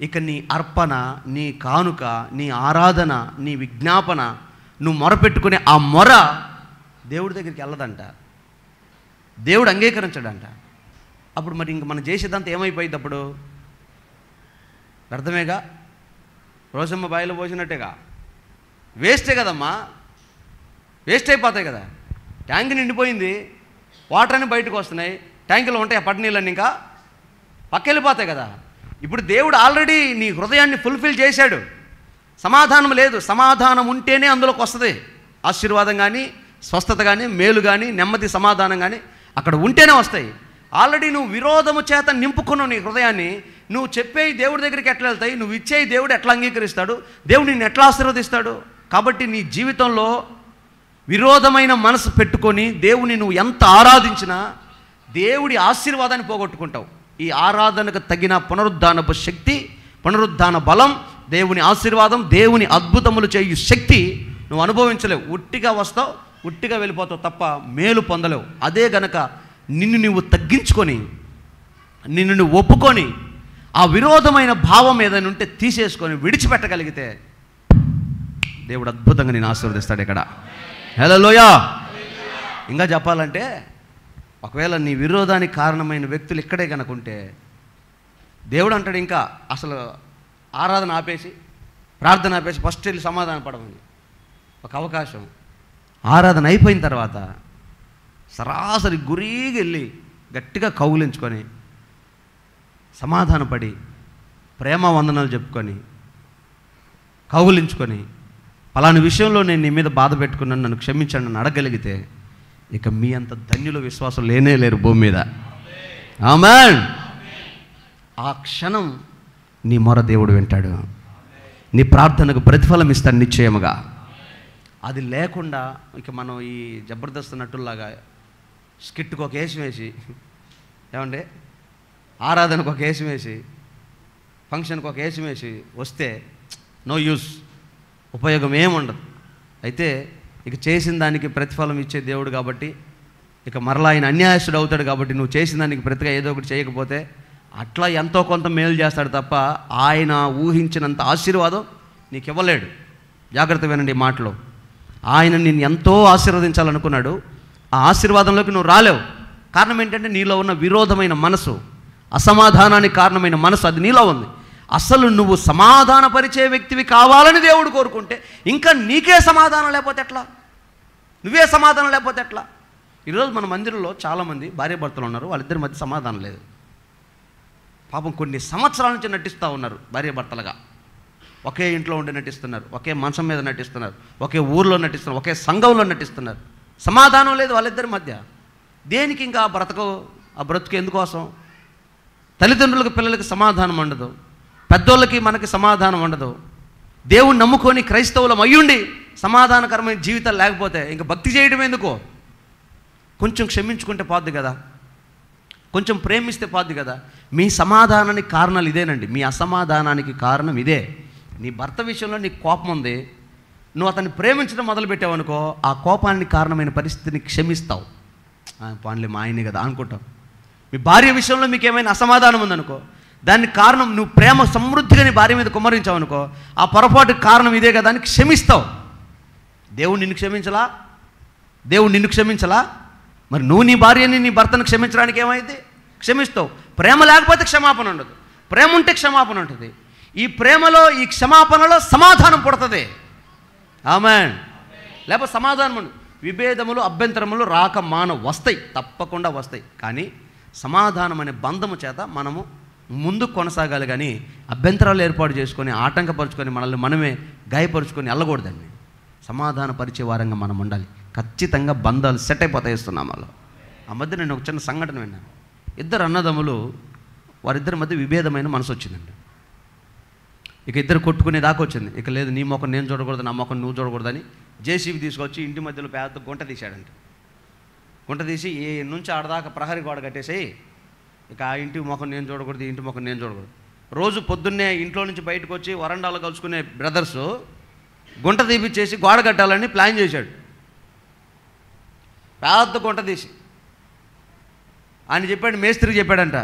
ఇక నీ అర్పణ, నీ కానుక, నీ ఆరాధన, నీ విజ్ఞాపన, నువ్వు మొరపెట్టుకునే ఆ మొర దేవుడి దగ్గరికి వెళ్ళదంట, దేవుడు అంగీకరించడంట. అప్పుడు మరి ఇంక మనం చేసేదంతా ఏమైపోయింది? అప్పుడు వ్యర్థమేగా, రోసమ్మ బాయిలో పోసినట్టేగా, వేస్టే కదమ్మా, వేస్ట్ అయిపోతాయి కదా. ట్యాంక్ నిండిపోయింది, వాటర్ అని బయటకు వస్తున్నాయి, ట్యాంకులో ఉంటాయి ఆ పట్టు నీళ్ళని ఇంకా పక్కెళ్ళిపోతాయి కదా. ఇప్పుడు దేవుడు ఆల్రెడీ నీ హృదయాన్ని ఫుల్ఫిల్ చేశాడు. సమాధానం లేదు, సమాధానం ఉంటేనే అందులోకి వస్తుంది ఆశీర్వాదం కానీ, స్వస్థత కానీ, మేలు కానీ, నెమ్మది, సమాధానం కానీ అక్కడ ఉంటేనే వస్తాయి. ఆల్రెడీ నువ్వు విరోధము చేత నింపుకున్నావు నీ హృదయాన్ని. నువ్వు చెప్పేవి దేవుడి దగ్గరికి ఎట్లా వెళ్తాయి, నువ్వు ఇచ్చేవి దేవుడు ఎట్లా అంగీకరిస్తాడు, దేవుడు నిన్ను ఎట్లా ఆశీర్వదిస్తాడు? కాబట్టి నీ జీవితంలో విరోధమైన మనసు పెట్టుకొని దేవుని నువ్వు ఎంత ఆరాధించినా దేవుడి ఆశీర్వాదాన్ని పోగొట్టుకుంటావు. ఈ ఆరాధనకు తగిన పునరుద్ధానపు శక్తి, పునరుద్ధాన బలం, దేవుని ఆశీర్వాదం, దేవుని అద్భుతములు చేయు శక్తి నువ్వు అనుభవించలేవు. ఉట్టిగా వస్తావు, ఉట్టిగా వెళ్ళిపోతావు తప్ప మేలు పొందలేవు. అదే గనక నిన్ను నువ్వు తగ్గించుకొని, నిన్ను నువ్వు ఒప్పుకొని, ఆ విరోధమైన భావం ఏదైనా ఉంటే తీసేసుకొని విడిచిపెట్టగలిగితే దేవుడు అద్భుతంగా నేను ఆశీర్వదిస్తాడు ఇక్కడ. హల్లెలూయా. ఇంకా చెప్పాలంటే ఒకవేళ నీ విరోధానికి కారణమైన వ్యక్తులు ఇక్కడే కనుకుంటే దేవుడు అంటాడు ఇంకా అసలు ఆరాధన ఆపేసి, ప్రార్థన ఆపేసి ఫస్ట్ వెళ్ళి సమాధాన పడమని ఒక అవకాశం. ఆరాధన అయిపోయిన తర్వాత సరాసరి గురికి వెళ్ళి గట్టిగా కౌగిలించుకొని సమాధానపడి ప్రేమ వందనాలు చెప్పుకొని కౌగిలించుకొని పలాని విషయంలో నేను నీ మీద బాధ పెట్టుకున్నాను, నన్ను క్షమించండి అని అడగలిగితే ఇక మీ అంత ధన్యుల విశ్వాసం లేనే లేరు భూమి మీద. ఆమేన్. ఆ క్షణం నీ మొర దేవుడు వింటాడు, నీ ప్రార్థనకు ప్రతిఫలం ఇస్తాడు నిశ్చయముగా. అది లేకుండా ఇక మనం ఈ జబర్దస్త్ నటుల్లాగా స్కిట్కి ఒక వేషం వేసి, ఏమంటే ఆరాధనకు ఒక వేషం వేసి, ఫంక్షన్కి ఒక వేషం వేసి వస్తే నో యూస్, ఉపయోగం ఏముండదు. అయితే ఇక చేసిన దానికి ప్రతిఫలం ఇచ్చే దేవుడు కాబట్టి ఇక మరలా ఆయన అన్యాయస్తుడు అవుతాడు కాబట్టి నువ్వు చేసిన దానికి ప్రతిగా ఏదో ఒకటి చేయకపోతే అట్లా ఎంతో కొంత మేలు చేస్తాడు తప్ప ఆయన ఊహించినంత ఆశీర్వాదం నీకు ఇవ్వలేడు. జాగ్రత్త వినండి ఈ మాటలో. ఆయన నిన్ను ఎంతో ఆశీర్వదించాలనుకున్నాడు, ఆ ఆశీర్వాదంలోకి నువ్వు రాలేవు. కారణం ఏంటంటే నీలో ఉన్న విరోధమైన మనసు, అసమాధానానికి కారణమైన మనసు అది నీలో ఉంది. అసలు నువ్వు సమాధానపరిచే వ్యక్తివి కావాలని దేవుడు కోరుకుంటే ఇంకా నీకే సమాధానం లేకపోతే ఎట్లా, నువ్వే సమాధానం లేకపోతే ఎట్లా? ఈరోజు మన మందిరంలో చాలామంది భార్య భర్తలు ఉన్నారు, వాళ్ళిద్దరి మధ్య సమాధానం లేదు. పాపం కొన్ని సంవత్సరాల నుంచి నటిస్తూ ఉన్నారు భార్య భర్తలుగా, ఒకే ఇంట్లో ఉండి నటిస్తున్నారు, ఒకే మంచం మీద నటిస్తున్నారు, ఒకే ఊర్లో నటిస్తున్నారు, ఒకే సంఘంలో నటిస్తున్నారు. సమాధానం లేదు వాళ్ళిద్దరి మధ్య. దేనికి ఇంకా ఆ బ్రతుకు ఎందుకోసం? తల్లిదండ్రులకు పిల్లలకి సమాధానం ఉండదు, పెద్దోళ్ళకి మనకి సమాధానం ఉండదు. దేవుణ్ణి నమ్ముకొని క్రైస్తవులం అయ్యుండి సమాధానకరమైన జీవితాలు లేకపోతే ఇంకా భక్తి చేయడం ఎందుకో? కొంచెం క్షమించుకుంటే పోద్ది కదా, కొంచెం ప్రేమిస్తే పోద్ది కదా. మీ సమాధానానికి కారణాలు ఇదేనండి, మీ అసమాధానానికి కారణం ఇదే. నీ భర్త విషయంలో నీకు కోపం ఉంది, నువ్వు అతన్ని ప్రేమించడం మొదలుపెట్టావనుకో ఆ కోపానికి కారణమైన పరిస్థితిని క్షమిస్తావు. పాన్లే మా ఆయనే కదా అనుకుంటావు. మీ భార్య విషయంలో మీకు ఏమైనా అసమాధానం ఉందనుకో, దానికి కారణం నువ్వు ప్రేమ సమృద్ధిగా నీ భార్య మీద కుమ్మరించావు అనుకో, ఆ పొరపాటుకి కారణం ఇదే కదా అని క్షమిస్తావు. దేవుడు నిన్ను క్షమించలా? దేవుడు నిన్ను క్షమించలా? మరి నువ్వు నీ భార్యని నీ భర్తను క్షమించడానికి ఏమైంది? క్షమిస్తావు. ప్రేమ లేకపోతే క్షమాపణ ఉండదు, ప్రేమ ఉంటే క్షమాపణ ఉంటుంది. ఈ ప్రేమలో, ఈ క్షమాపణలో సమాధానం పుడుతుంది. ఆమేన్. లేకపోతే సమాధానం ఉండదు. విభేదములు, అభ్యంతరములు రాక వస్తాయి, తప్పకుండా వస్తాయి. కానీ సమాధానం అనే బంధము చేత మనము ముందుకు కొనసాగాలి. కానీ అభ్యంతరాలు ఏర్పాటు చేసుకొని ఆటంకపరుచుకొని మనల్ని మనమే గాయపరుచుకొని వెళ్ళకూడదండి. సమాధాన పరిచే వారంగా మనం ఉండాలి. ఖచ్చితంగా బంధాలు సెట్ అయిపోతాయి ఇస్తున్నామాలో. ఆ మధ్య నేను ఒక చిన్న సంఘటన విన్నాను. ఇద్దరు అన్నదమ్ములు, వారిద్దరి మధ్య విభేదమైన మనసు వచ్చిందండి. ఇక ఇద్దరు కొట్టుకునే దాకా వచ్చింది. ఇక లేదు, నీ మొఖం నేను చూడకూడదు, నా మొఖం నువ్వు చూడకూడదని జేసీబీ తీసుకొచ్చి ఇంటి మధ్యలో పెద్ద గుంట తీశాడంట. గుంట తీసి ఏ నుంచి ఆడదాకా ప్రహరీ గోడ కట్టేసి ఇక ఆ ఇంటి ముఖం నేను చూడకూడదు, ఇంటి ముఖం నేను చూడకూడదు. రోజు పొద్దున్నే ఇంట్లో నుంచి బయటకు వచ్చి వరండాలో కలుసుకునే బ్రదర్సు గుంట తీపిచ్చేసి గోడ కట్టాలని ప్లాన్ చేశాడు. పెద్ద గుంట తీసి ఆయన చెప్పాడు, మేస్త్రికి చెప్పాడంట,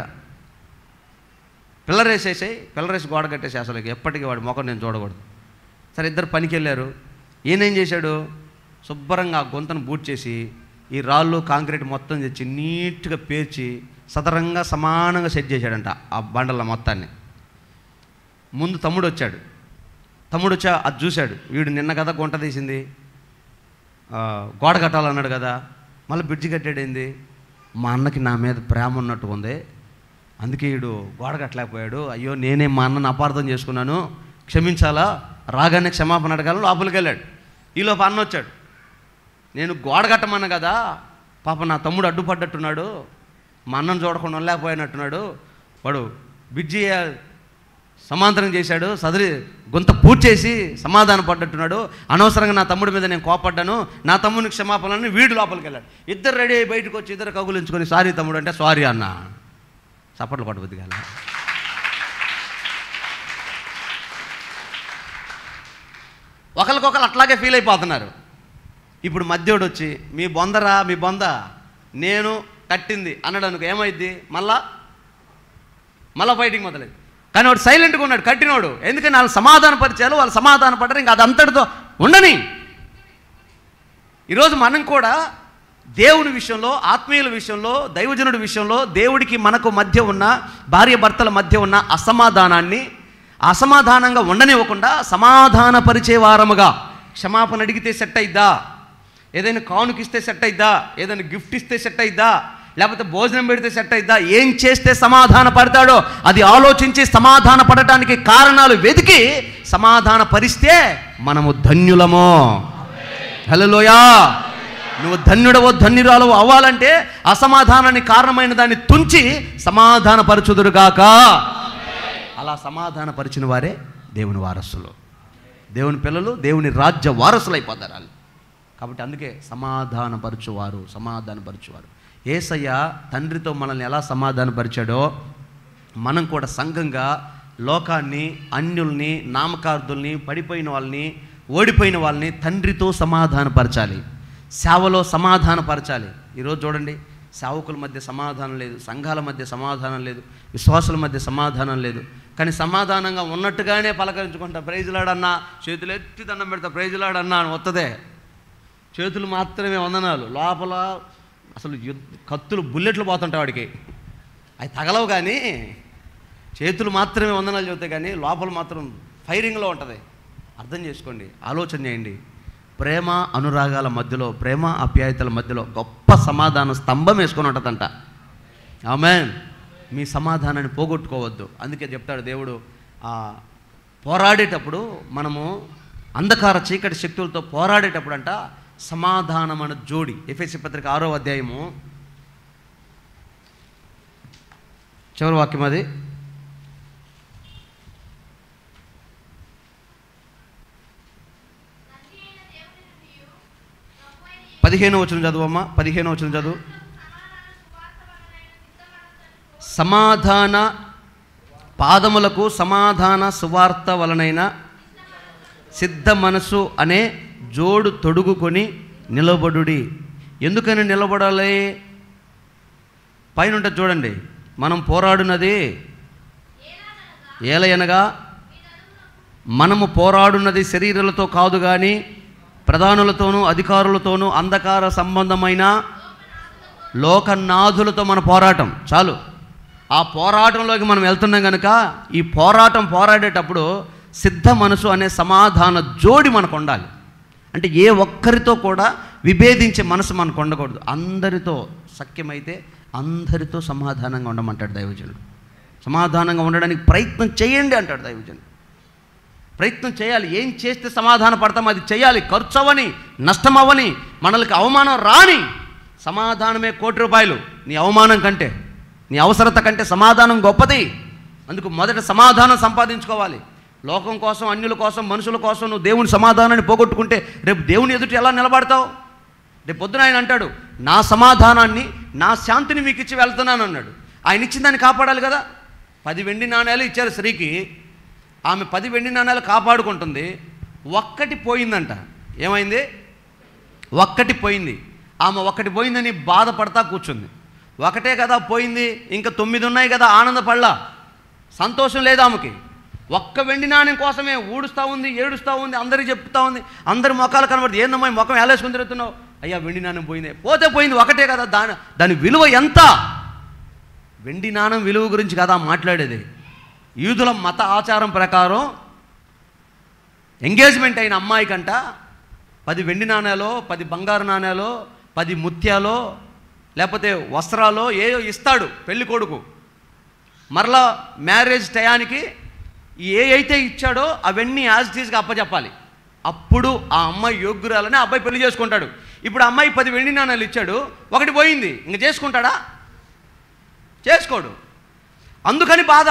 పిల్లర్ వేసి గోడ కట్టేసి అసలు ఎప్పటికీ వాడు ముఖం నేను చూడకూడదు. సరే ఇద్దరు పనికి వెళ్ళారు. ఈయనేం చేశాడు, శుభ్రంగా ఆ గుంతను బూట్ చేసి ఈ రాళ్ళు కాంక్రీట్ మొత్తం తెచ్చి నీట్గా పేర్చి సదరంగా సమానంగా సెట్ చేశాడంట ఆ బండల మొత్తాన్ని. ముందు తమ్ముడు వచ్చాడు. తమ్ముడు వచ్చా అది చూశాడు. వీడు నిన్న కదా గుంట తీసింది, గోడ కట్టాలన్నాడు కదా, మళ్ళీ బ్రిడ్జి కట్టాడేంది, మా అన్నకి నా మీద ప్రేమ ఉన్నట్టు ఉంది, అందుకే వీడు గోడ కట్టలేకపోయాడు, అయ్యో నేనే మా అన్నను అపార్థం చేసుకున్నాను, క్షమించాలా, రాగానే క్షమాపణ అడగాలని లోపలికి వెళ్ళాడు. ఈలోపు అన్న వచ్చాడు. నేను గోడ కట్టమన్నా కదా, పాప నా తమ్ముడు అడ్డుపడ్డట్టున్నాడు, మా అన్నను చూడకుండా ఉండలేకపోయినట్టున్నాడు, వాడు బ్రిడ్జి సమాంతరం చేశాడు, సదరి గుంత పూర్తి చేసి సమాధాన పడ్డట్టున్నాడు, అనవసరంగా నా తమ్ముడి మీద నేను కోపడ్డాను, నా తమ్ముడికి క్షమాపణని వీడు లోపలికి వెళ్ళాడు. ఇద్దరు రెడీ అయ్యి బయటకు వచ్చి ఇద్దరు కగులించుకొని సారీ తమ్ముడు అంటే సారీ అన్న. చప్పట్లు కొట్టబుద్ది కాల. ఒకరికొకరు అట్లాగే ఫీల్ అయిపోతున్నారు. ఇప్పుడు మధ్యోడు వచ్చి మీ బొందరా మీ బొంద నేను కట్టింది అన్నాడు అనుకో, ఏమైద్ది, మళ్ళా ఫైటింగ్ మొదలైంది. కానీ వాడు సైలెంట్గా ఉన్నాడు కట్టినోడు. ఎందుకని వాళ్ళు సమాధాన పరిచయాలు, వాళ్ళు సమాధాన పడ్డారు, ఇంకా అది అంతటితో ఉండని. ఈరోజు మనం కూడా దేవుని విషయంలో, ఆత్మీయుల విషయంలో, దైవజనుడి విషయంలో దేవుడికి మనకు మధ్య ఉన్న, భార్య భర్తల మధ్య ఉన్న అసమాధానాన్ని అసమాధానంగా ఉండనివ్వకుండా సమాధాన పరిచే వారముగా, క్షమాపణ అడిగితే సెట్ అయిద్దా, ఏదైనా కానుకిస్తే సెట్ అయిద్దా, ఏదైనా గిఫ్ట్ ఇస్తే సెట్ అయిద్దా, లేకపోతే భోజనం పెడితే సెట్ అయిద్దా, ఏం చేస్తే సమాధాన పడతాడో అది ఆలోచించి సమాధాన పడటానికి కారణాలు వెతికి సమాధాన పరిస్తే మనము ధన్యులమో. హల్లెలూయా. నువ్వు ధన్యుడవో ధన్యురాలవో అవ్వాలంటే అసమాధానానికి కారణమైన దాన్ని తుంచి సమాధాన పరచుదురుగాక. అలా సమాధాన పరిచిన వారే దేవుని వారసులు, దేవుని పిల్లలు, దేవుని రాజ్య వారసులు అయిపోతారు వాళ్ళు. కాబట్టి అందుకే సమాధానపరచువారు. యేసయ్య తండ్రితో మనల్ని ఎలా సమాధానపరిచాడో మనం కూడా సంఘంగా లోకాన్ని, అన్యుల్ని, నామకార్థుల్ని, పడిపోయిన వాళ్ళని, ఓడిపోయిన వాళ్ళని తండ్రితో సమాధానపరచాలి, సేవలో సమాధానపరచాలి. ఈరోజు చూడండి, సేవకుల మధ్య సమాధానం లేదు, సంఘాల మధ్య సమాధానం లేదు, విశ్వాసుల మధ్య సమాధానం లేదు. కానీ సమాధానంగా ఉన్నట్టుగానే పలకరించుకుంటా, ప్రైజులాడన్నా, చేతులు ఎత్తి దండం పెడతా, ప్రైజులాడన్నా అని వస్తుందే, చేతులు మాత్రమే వందనాలు, లోపల అసలు కత్తులు బుల్లెట్లు పోతుంటాయి వాడికి, అవి తగలవు. కానీ చేతులు మాత్రమే వందనాలు చెబుతాయి, కానీ లోపల మాత్రం ఫైరింగ్లో ఉంటుంది. అర్థం చేసుకోండి, ఆలోచన చేయండి. ప్రేమ అనురాగాల మధ్యలో, ప్రేమ ఆప్యాయతల మధ్యలో గొప్ప సమాధానం స్తంభం వేసుకొని ఉంటుందంట. ఆమేన్. మీ సమాధానాన్ని పోగొట్టుకోవద్దు. అందుకే చెప్తాడు దేవుడు, పోరాడేటప్పుడు మనము అంధకార చీకటి శక్తులతో పోరాడేటప్పుడు అంట సమాధానం అన్న జోడి. ఎఫెసీ పత్రిక 6వ అధ్యాయము చివరి వాక్యం అది 15వ వచనం చదువమ్మా, 15వ వచనం చదువు. సమాధాన పాదములకు సమాధాన సువార్త వలనైన సిద్ధ మనసు అనే జోడు తొడుగుకొని నిలబడుడి. ఎందుకని నిలబడాలి? పైన ఉంటుంది చూడండి, మనం పోరాడున్నది ఏలయనగా మనము పోరాడున్నది శరీరాలతో కాదు కానీ ప్రధానులతోనూ అధికారులతోనూ అంధకార సంబంధమైన లోకనాథులతో మన పోరాటం. చాలు, ఆ పోరాటంలోకి మనం వెళ్తున్నాం కనుక ఈ పోరాడేటప్పుడు సిద్ధ మనసు అనే సమాధాన జోడి మనకు ఉండాలి. అంటే ఏ ఒక్కరితో కూడా విభేదించే మనసు మనకు ఉండకూడదు. అందరితో సఖ్యమైతే అందరితో సమాధానంగా ఉండమంటాడు దైవజనుడు. సమాధానంగా ఉండడానికి ప్రయత్నం చేయండి అంటాడు దైవజనుడు. ప్రయత్నం చేయాలి. ఏం చేస్తే సమాధాన పడతాం అది చేయాలి. ఖర్చు అవని, నష్టం అవని, మనకి అవమానం రాని, సమాధానమే ₹1,00,00,000. నీ అవమానం కంటే, నీ అవసరత కంటే సమాధానం గొప్పది. అందుకు మొదట సమాధానం సంపాదించుకోవాలి. లోకం కోసం, అన్యుల కోసం, మనుషుల కోసం నువ్వు దేవుని సమాధానాన్ని పోగొట్టుకుంటే రేపు దేవుని ఎదుట ఎలా నిలబడతావు? రేపు పొద్దున ఆయన అంటాడు, నా సమాధానాన్ని, నా శాంతిని మీకు ఇచ్చి వెళ్తున్నాను అన్నాడు. ఆయన ఇచ్చిన దాన్ని కాపాడాలి కదా. 10 వెండి నాణేలు ఇచ్చారు స్త్రీకి. ఆమె 10 వెండి నాణేలు కాపాడుకుంటుంది. ఒక్కటి పోయిందంట. ఏమైంది? ఒక్కటి పోయింది. ఆమె ఒక్కటి పోయిందని బాధపడతా కూర్చుంది. ఒకటే కదా పోయింది, ఇంకా 9 ఉన్నాయి కదా, ఆనందపడలా, సంతోషం లేదు ఆమెకి. ఒక్క వెండి నాణ్యం కోసమే ఊడుస్తూ ఉంది, ఏడుస్తూ ఉంది, అందరికి చెప్తా ఉంది, అందరి మొఖాలు కనబడుతుంది. ఏందమ్మా ఈ ముఖం ఏలేసుకుని తిరుగుతున్నావు? అయ్యా వెండి నాణ్యం పోయింది. పోతే పోయింది, ఒకటే కదా, దాని విలువ ఎంత? వెండి నాణ్యం విలువ గురించి కదా మాట్లాడేది. యూదుల మత ఆచారం ప్రకారం ఎంగేజ్మెంట్ అయిన అమ్మాయి కంట 10 వెండి నాణేలో, 10 బంగారు నాణేలో, 10 ముత్యాలో, లేకపోతే వస్త్రాలో ఏయో ఇస్తాడు పెళ్లి కొడుకు. మరలా మ్యారేజ్ టయానికి ఏ అయితే ఇచ్చాడో అవన్నీ యాజ్ టీజ్గా అప్పచెప్పాలి. అప్పుడు ఆ అమ్మాయి యోగ్యురాలని ఆ అబ్బాయి పెళ్లి చేసుకుంటాడు. ఇప్పుడు అమ్మాయి 10 వెండి నాణాలు ఇచ్చాడు, ఒకటి పోయింది, ఇంక చేసుకుంటాడా? చేసుకోడు. అందుకని బాధ.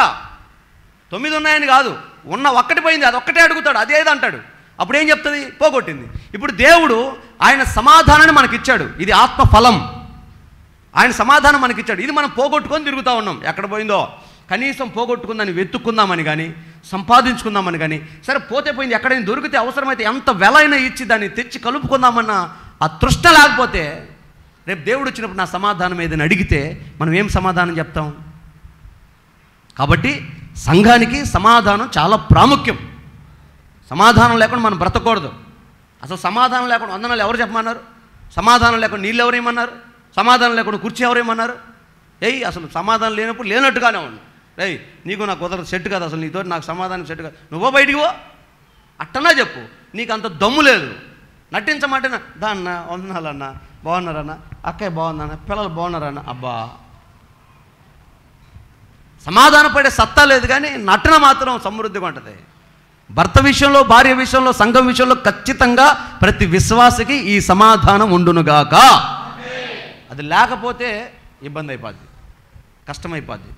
9 ఉన్నాయని కాదు, ఉన్న ఒక్కటి పోయింది, అది ఒక్కటే అడుగుతాడు, అదేది అంటాడు. అప్పుడు ఏం చెప్తుంది? పోగొట్టింది. ఇప్పుడు దేవుడు ఆయన సమాధానాన్ని మనకిచ్చాడు. ఇది ఆత్మఫలం. ఆయన సమాధానం మనకిచ్చాడు. ఇది మనం పోగొట్టుకొని తిరుగుతూ ఉన్నాం. ఎక్కడ పోయిందో కనీసం పోగొట్టుకుందని వెతుక్కుందామని కానీ, సంపాదించుకుందామని కానీ, సరే పోతే పోయింది, ఎక్కడైనా దొరికితే అవసరమైతే ఎంత వెల అయినా ఇచ్చి దాన్ని తెచ్చి కలుపుకుందామన్న ఆ తృష్ణ లేకపోతే, రేపు దేవుడు వచ్చినప్పుడు నా సమాధానం ఏదైనా అడిగితే మనం ఏం సమాధానం చెప్తాం? కాబట్టి సంఘానికి సమాధానం చాలా ప్రాముఖ్యం. సమాధానం లేకుండా మనం బ్రతకూడదు. అసలు సమాధానం లేకుండా వందనాలు ఎవరు చెప్పమన్నారు? సమాధానం లేకుండా నీళ్ళు ఎవరేమన్నారు? సమాధానం లేకుండా కుర్చీ ఎవరేమన్నారు? అసలు సమాధానం లేనప్పుడు లేనట్టుగానే ఉంది. నీకు నాకు కుదరదు, సెట్ కాదు, అసలు నీతో నాకు సమాధానం సెట్ కాదు, నువ్వో బయటికి పో అట్టనా చెప్పు. నీకు అంత దమ్ము లేదు, నటించమంటే దాన్న వందనాలన్నా, బాగున్నారన్నా, అక్కయ్య బాగుందన్న, పిల్లలు బాగున్నారన్న. అబ్బా, సమాధాన పడే సత్తా లేదు, కానీ నటన మాత్రం సమృద్ధిగా ఉంటుంది. భర్త విషయంలో, భార్య విషయంలో, సంఘం విషయంలో ఖచ్చితంగా ప్రతి విశ్వాసికి ఈ సమాధానం ఉండునుగాక. అది లేకపోతే ఇబ్బంది అయిపోద్ది, కష్టమైపోద్ది,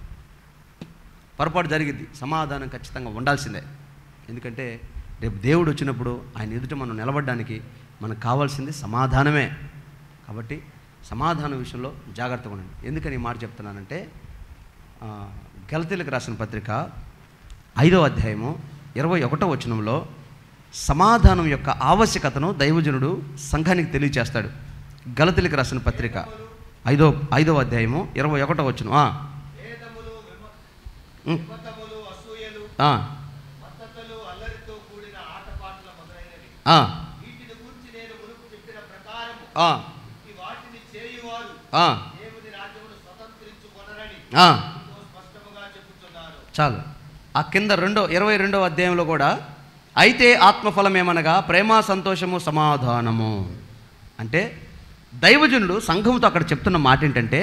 పొరపాటు జరిగిద్ది. సమాధానం ఖచ్చితంగా ఉండాల్సిందే. ఎందుకంటే రేపు దేవుడు వచ్చినప్పుడు ఆయన ఎదుట మనం నిలబడడానికి మనకు కావాల్సింది సమాధానమే. కాబట్టి సమాధానం విషయంలో జాగ్రత్తగా ఉండండి. ఎందుకని ఈ మాట చెప్తున్నానంటే, గలతీయులకు రాసిన పత్రిక 5వ అధ్యాయము 21వ వచనంలో సమాధానం యొక్క ఆవశ్యకతను దైవజనుడు సంఘానికి తెలియచేస్తాడు. గలతీయులకు రాసిన పత్రిక 5వ అధ్యాయము 21వ వచనం. చాలు. ఆ కింద 22వ అధ్యాయంలో కూడా అయితే ఆత్మఫలం ఏమనగా ప్రేమ, సంతోషము, సమాధానము. అంటే దైవజనుడు సంఘంతో అక్కడ చెప్తున్న మాట ఏంటంటే,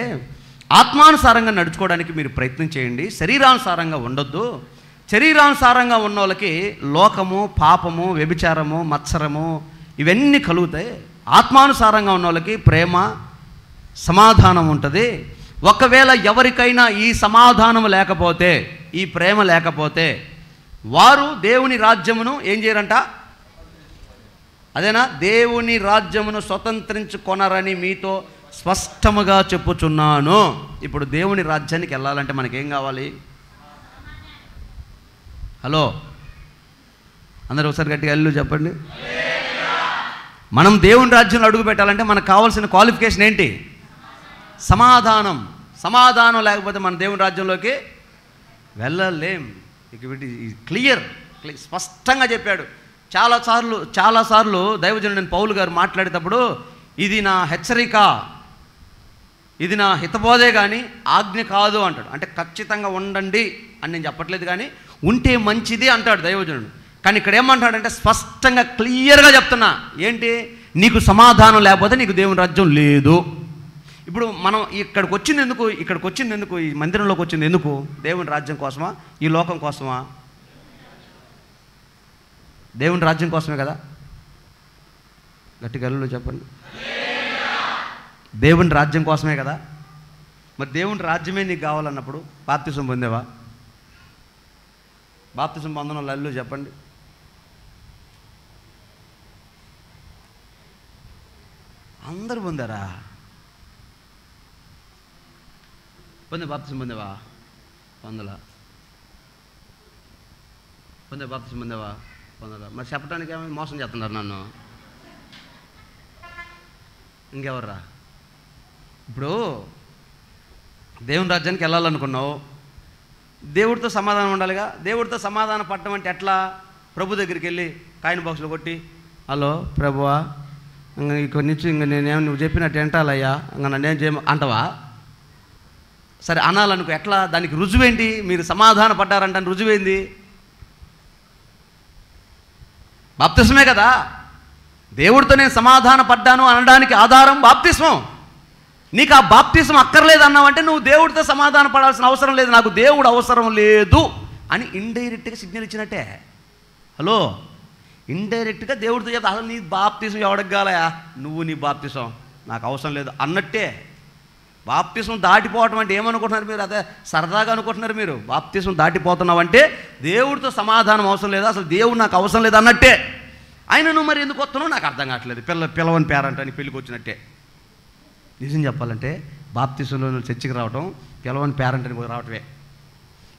ఆత్మానుసారంగా నడుచుకోవడానికి మీరు ప్రయత్నం చేయండి, శరీరానుసారంగా ఉండొద్దు. శరీరానుసారంగా ఉన్న వాళ్ళకి లోకము, పాపము, వ్యభిచారము, మత్సరము ఇవన్నీ కలుగుతాయి. ఆత్మానుసారంగా ఉన్న వాళ్ళకి ప్రేమ, సమాధానం ఉంటుంది. ఒకవేళ ఎవరికైనా ఈ సమాధానం లేకపోతే, ఈ ప్రేమ లేకపోతే, వారు దేవుని రాజ్యమును ఏం చేయరంట? అదేనా? దేవుని రాజ్యమును స్వతంత్రించుకొనరని మీతో స్పష్టముగా చెప్పుచున్నాను. ఇప్పుడు దేవుని రాజ్యానికి వెళ్ళాలంటే మనకేం కావాలి? హలో, అందరూ ఒకసారి గట్టిగా అల్లు చెప్పండి. మనం దేవుని రాజ్యంలో అడుగు పెట్టాలంటే మనకు కావాల్సిన క్వాలిఫికేషన్ ఏంటి? సమాధానం. సమాధానం లేకపోతే మన దేవుని రాజ్యంలోకి వెళ్ళలేం. ఇక క్లియర్ స్పష్టంగా చెప్పాడు. చాలాసార్లు దైవజనుడు పౌలు గారు మాట్లాడేటప్పుడు ఇది నా హెచ్చరిక, ఇది నా హితబోధే కానీ ఆజ్ఞ కాదు అంటాడు. అంటే ఖచ్చితంగా ఉండండి అని నేను చెప్పట్లేదు, కానీ ఉంటే మంచిది అంటాడు దైవజనుడు. కానీ ఇక్కడ ఏమంటాడంటే స్పష్టంగా క్లియర్గా చెప్తున్నా, ఏంటి? నీకు సమాధానం లేకపోతే నీకు దేవుని రాజ్యం లేదు. ఇప్పుడు మనం ఇక్కడికి వచ్చింది ఎందుకు? ఈ మందిరంలోకి వచ్చింది ఎందుకు? దేవుని రాజ్యం కోసమా? ఈ లోకం కోసమా? దేవుని రాజ్యం కోసమే కదా. గట్టిగా చెప్పండి. దేవుని రాజ్యం కోసమే కదా. మరి దేవుని రాజ్యమే నీకు కావాలన్నప్పుడు బాప్తిసం పొందేవా? బాప్తిసం పొందన వాళ్ళు చెప్పండి. అందరూ పొందారా? బాప్తిసం పొందేవా? పొందలా. బాప్తిసం పొందేవా? పొందలా. మరి చెప్పడానికి ఏమైనా మోసం చేస్తున్నారు నన్ను. ఇంకెవర్రా? ఇప్పుడు దేవుని రాజ్యానికి వెళ్ళాలనుకున్నావు, దేవుడితో సమాధానం ఉండాలిగా. దేవుడితో సమాధానం పడటం అంటే ఎట్లా? ప్రభు దగ్గరికి వెళ్ళి కాయిన్ బాక్స్లో కొట్టి, హలో ప్రభువా, ఇంక నుంచి ఇంక నేనేమో నువ్వు చెప్పినట్టు ఎంటాలయ్యా, ఇంక నన్నేం చేయ అంటవా? సరే అనాలనుకో, ఎట్లా? దానికి రుజువేంటి? మీరు సమాధాన పడ్డారంటే రుజువేంది? బాప్తిస్మే కదా. దేవుడితో నేను సమాధాన పడ్డాను అనడానికి ఆధారం బాప్తిస్మం. నీకు ఆ బాప్తిస్మం అక్కర్లేదు అన్నావంటే నువ్వు దేవుడితో సమాధాన పడాల్సిన అవసరం లేదు. నాకు దేవుడు అవసరం లేదు అని ఇండైరెక్ట్గా సిగ్నల్ ఇచ్చినట్టే. హలో, ఇండైరెక్ట్గా దేవుడితో చెప్తా, అసలు నీ బాప్తిస్మం ఎవడికి కాలయా, నువ్వు నీ బాప్తిస్మం నాకు అవసరం లేదు అన్నట్టే. బాప్తిస్మం దాటిపోవటం అంటే ఏమనుకుంటున్నారు మీరు? అదే సరదాగా అనుకుంటున్నారు మీరు. బాప్తిస్మం దాటిపోతున్నావంటే దేవుడితో సమాధానం అవసరం లేదా, అసలు దేవుడు నాకు అవసరం లేదు అన్నట్టే. ఆయన నువ్వు మరి ఎందుకు వస్తున్నావు నాకు అర్థం కావట్లేదు. పిలవని పేరంట అని పెళ్ళికి వచ్చినట్టే. నిజం చెప్పాలంటే బాప్తిస్మంలో చర్చికి రావటం పిలవని పేరంట అని రావటమే.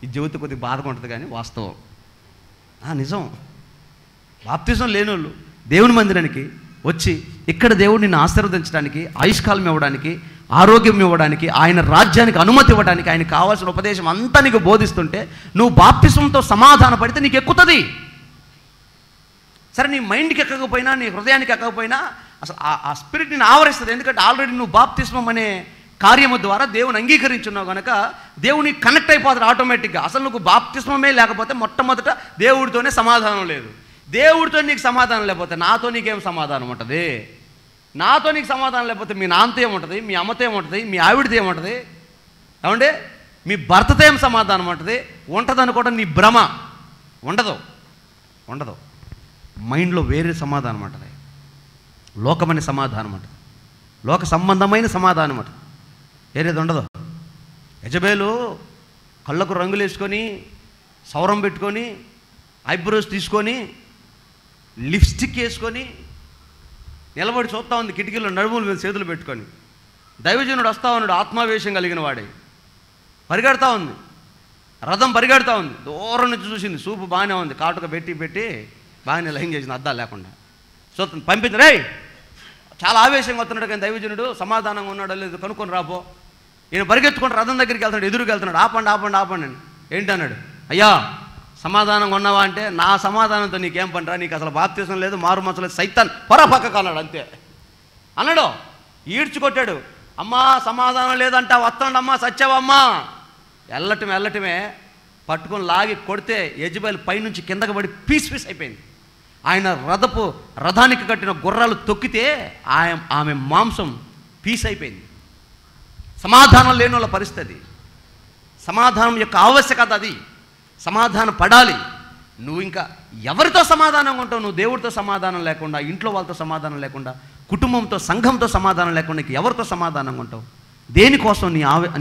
ఈ జీవితం కొద్దిగా బాధగా ఉంటుంది కానీ వాస్తవం నిజం. బాప్తిస్మం లేనోళ్ళు దేవుని మందిరానికి వచ్చి ఇక్కడ దేవుడు నిన్ను ఆశీర్వదించడానికి, ఆయుష్కాలం ఇవ్వడానికి, ఆరోగ్యం ఇవ్వడానికి, ఆయన రాజ్యానికి అనుమతి ఇవ్వడానికి, ఆయనకు కావాల్సిన ఉపదేశం అంతా నీకు బోధిస్తుంటే నువ్వు బాప్తిస్మంతో సమాధాన పడితే నీకు ఎక్కుతుంది. సరే, నీ మైండ్కి ఎక్కకపోయినా, నీ హృదయానికి ఎక్కకపోయినా అసలు ఆ స్పిరిట్ నేను ఆవరిస్తుంది. ఎందుకంటే ఆల్రెడీ నువ్వు బాప్తిస్మం అనే కార్యము ద్వారా దేవుని అంగీకరించున్నావు కనుక దేవునికి కనెక్ట్ అయిపోతాడు ఆటోమేటిక్గా. అసలు నువ్వు బాప్తిస్మమే లేకపోతే మొట్టమొదట దేవుడితోనే సమాధానం లేదు. దేవుడితో నీకు సమాధానం లేకపోతే నాతో నీకేం సమాధానం ఉంటుంది? నాతో నీకు సమాధానం లేకపోతే మీ నాన్నతో ఏముంటుంది, మీ అమ్మతో ఏముంటుంది, మీ ఆవిడతో ఏముంటుంది, ఏమంటే మీ భర్తతో ఏం సమాధానం ఉంటుంది? ఉంటుంది అనుకోవడం నీ భ్రమ. ఉండదు. మైండ్లో వేరే సమాధానం ఉంటుంది, లోకమైన సమాధానం ఉంటుంది, లోక సంబంధమైన సమాధానం ఉంటుంది, వేరేది ఉండదు. యజబేలు కళ్ళకు రంగులు వేసుకొని, సౌరం పెట్టుకొని, ఐబ్రోస్ తీసుకొని, లిప్స్టిక్ వేసుకొని నిలబడి చూస్తూ ఉంది కిటికీలో, నడుముల మీద చేతులు పెట్టుకొని. దైవజనుడు వస్తూ ఉన్నాడు, ఆత్మావేశం కలిగిన వాడే. పరిగెడతా ఉంది, రథం పరిగెడతా ఉంది. దూరం నుంచి చూసింది, సూపు బాగానే ఉంది, కాటుక పెట్టి బాగానే లైన్ చేసింది అద్దాలు లేకుండా. సో పంపింది, రే చాలా ఆవేశంగా వస్తున్నాడు కానీ దైవజనుడు సమాధానంగా ఉన్నాడో లేదు కనుక్కొని రాపో. ఈయన పరిగెత్తుకుంటూ రథం దగ్గరికి వెళ్తున్నాడు, ఎదురుకు వెళ్తున్నాడు. ఆపండి అని ఏంటన్నాడు? అయ్యా సమాధానంగా ఉన్నావా అంటే, నా సమాధానంతో నీకేం పనిరా, నీకు అసలు బాప్తిస్మం లేదు, మారు మనసు లేదు, సైతాన్ పక్కకు అన్నాడు. అంతే అన్నాడు, ఈడ్చుకొట్టాడు. అమ్మా సమాధానం లేదంట, వస్తాడమ్మా, సచ్చావమ్మా. వెళ్ళటమే పట్టుకొని లాగి కొడితే యెజబెల్ పైనుంచి కిందకి పడి పీస్ అయిపోయింది. ఆయన రథానికి కట్టిన గుర్రాలు తొక్కితే ఆమె మాంసం పీస్ అయిపోయింది. సమాధానం లేని వాళ్ళ పరిస్థితి. సమాధానం యొక్క ఆవశ్యకత అది. సమాధానం పడాలి. నువ్వు ఇంకా ఎవరితో సమాధానంగా ఉంటావు? నువ్వు దేవుడితో సమాధానం లేకుండా, ఇంట్లో వాళ్ళతో సమాధానం లేకుండా, కుటుంబంతో, సంఘంతో సమాధానం లేకుండా ఎవరితో సమాధానంగా ఉంటావు? దేనికోసం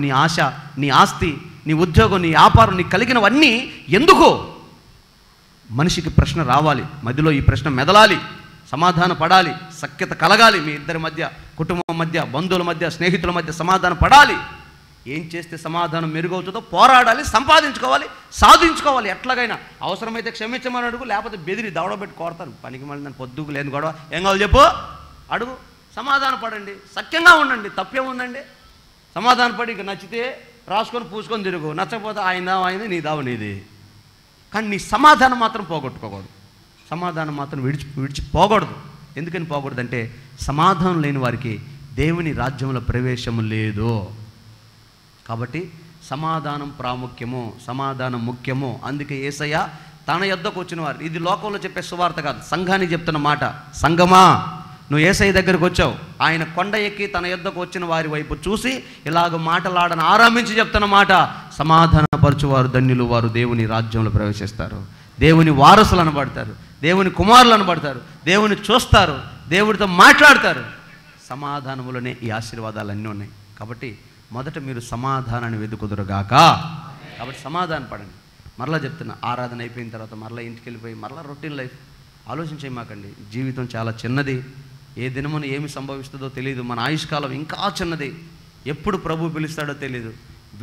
నీ ఆశ, నీ ఆస్తి, నీ ఉద్యోగం, నీ వ్యాపారం, నీకు కలిగినవన్నీ ఎందుకు? మనిషికి ప్రశ్న రావాలి, మధ్యలో ఈ ప్రశ్న మెదలాలి, సమాధాన పడాలి, సఖ్యత కలగాలి. మీ ఇద్దరి మధ్య, కుటుంబం మధ్య, బంధువుల మధ్య, స్నేహితుల మధ్య సమాధానం పడాలి. ఏం చేస్తే సమాధానం మెరుగవుతుందో పోరాడాలి, సంపాదించుకోవాలి, సాధించుకోవాలి. ఎట్లాగైనా అవసరమైతే క్షమించమని అడుగు, లేకపోతే బెదిరి దవడబెట్టి కోరతాను. పనికి మళ్ళీ నన్ను పొద్దుకు లేని గొడవ, ఏం కావాలి చెప్పు, అడుగు, సమాధాన పడండి, సఖ్యంగా ఉండండి, తప్పేముందండి? సమాధాన పడి ఇక నచ్చితే రాసుకొని పూసుకొని తిరుగు, నచ్చకపోతే ఆయన నీ దావ నీది. కానీ నీ సమాధానం మాత్రం పోగొట్టుకోకూడదు. సమాధానం మాత్రం విడిచిపోకూడదు. ఎందుకని పోకూడదంటే సమాధానం లేని వారికి దేవుని రాజ్యంలో ప్రవేశం లేదు. కాబట్టి సమాధానం ప్రాముఖ్యము, సమాధానం ముఖ్యము. అందుకే యేసయ్య తన యొద్దకు వచ్చిన వారు, ఇది లోకంలో చెప్పే సువార్త కాదు, సంఘానికి చెప్తున్న మాట. సంఘమా, నువ్వు యేసయ్య దగ్గరకు వచ్చావు, ఆయన కొండ ఎక్కి తన యొద్దకు వచ్చిన వారి వైపు చూసి ఇలాగ మాటలాడని ఆరంభించి చెప్తున్న మాట, సమాధానపరచువారు ధన్యులు, వారు దేవుని రాజ్యంలో ప్రవేశిస్తారు, దేవుని వారసులు అనబడతారు, దేవుని కుమారులు అనబడతారు, దేవుని చూస్తారు, దేవుడితో మాట్లాడతారు. సమాధానములోనే ఈ ఆశీర్వాదాలన్నీ ఉన్నాయి. కాబట్టి మొదట మీరు సమాధానాన్ని వెతుకుదురుగాక. కాబట్టి సమాధాన పడండి. మరలా చెప్తున్నా, ఆరాధన అయిపోయిన తర్వాత మరలా ఇంటికి వెళ్ళిపోయి మరలా రొటీన్ లైఫ్ ఆలోచించేయమాకండి. జీవితం చాలా చిన్నది. ఏ దినమున ఏమి సంభవిస్తుందో తెలియదు. మన ఆయుష్కాలం ఇంకా చిన్నది. ఎప్పుడు ప్రభు పిలుస్తాడో తెలియదు.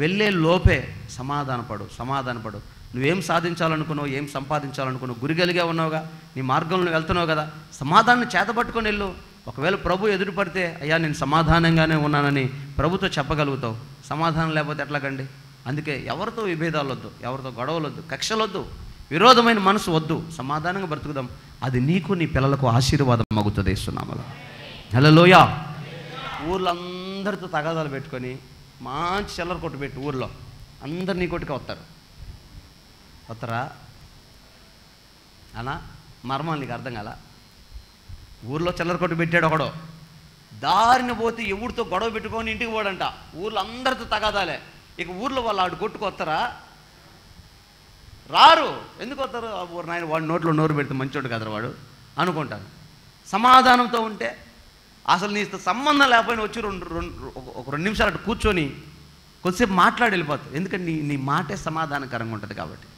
వెళ్ళే లోపే సమాధానపడు. నువ్వేం సాధించాలనుకున్నావు, ఏం సంపాదించాలనుకున్నావు, గురి కలిగా ఉన్నావుగా, నీ మార్గంలో వెళ్తున్నావు కదా, సమాధానాన్ని చేతపట్టుకొని వెళ్ళు. ఒకవేళ ప్రభు ఎదురుపడితే, అయ్యా నేను సమాధానంగానే ఉన్నానని ప్రభుతో చెప్పగలుగుతావు. సమాధానం లేకపోతే ఎట్లాగండి? అందుకే ఎవరితో విభేదాలు వద్దు, ఎవరితో గొడవలు వద్దు, కక్షలు వద్దు, విరోధమైన మనసు వద్దు. సమాధానంగా బ్రతుకుదాం. అది నీకు, నీ పిల్లలకు ఆశీర్వాదం అగుతుంది. ఇస్తున్నామలా హల్లెలూయా. ఊర్లో అందరితో తగాదాలు పెట్టుకొని మంచి చిల్లర కొట్టు పెట్టి ఊర్లో అందరు నీ కొట్టుకే వస్తారా అలా మర్మాలు నీకు అర్థం కాల. ఊర్లో చిల్లర కొట్టు పెట్టాడు ఒకడు, దారిని పోతే ఎవరితో గొడవ పెట్టుకొని ఇంటికి పోడంట, ఊర్లో అందరితో తగాదాలే. ఇక ఊర్లో వాళ్ళు ఆడు కొట్టుకొస్తారా? రారు. ఎందుకు వస్తారు? నాయన వాడు నోట్లో నోరు పెడితే మంచోడు కదరా వాడు అనుకుంటాను. సమాధానంతో ఉంటే అసలు నీ సంబంధం లేకపోయినా వచ్చి ఒక 2 నిమిషాలు అటు కూర్చొని కొద్దిసేపు మాట్లాడి వెళ్ళిపోతావు. ఎందుకంటే నీ మాటే సమాధానకరంగా ఉంటుంది కాబట్టి,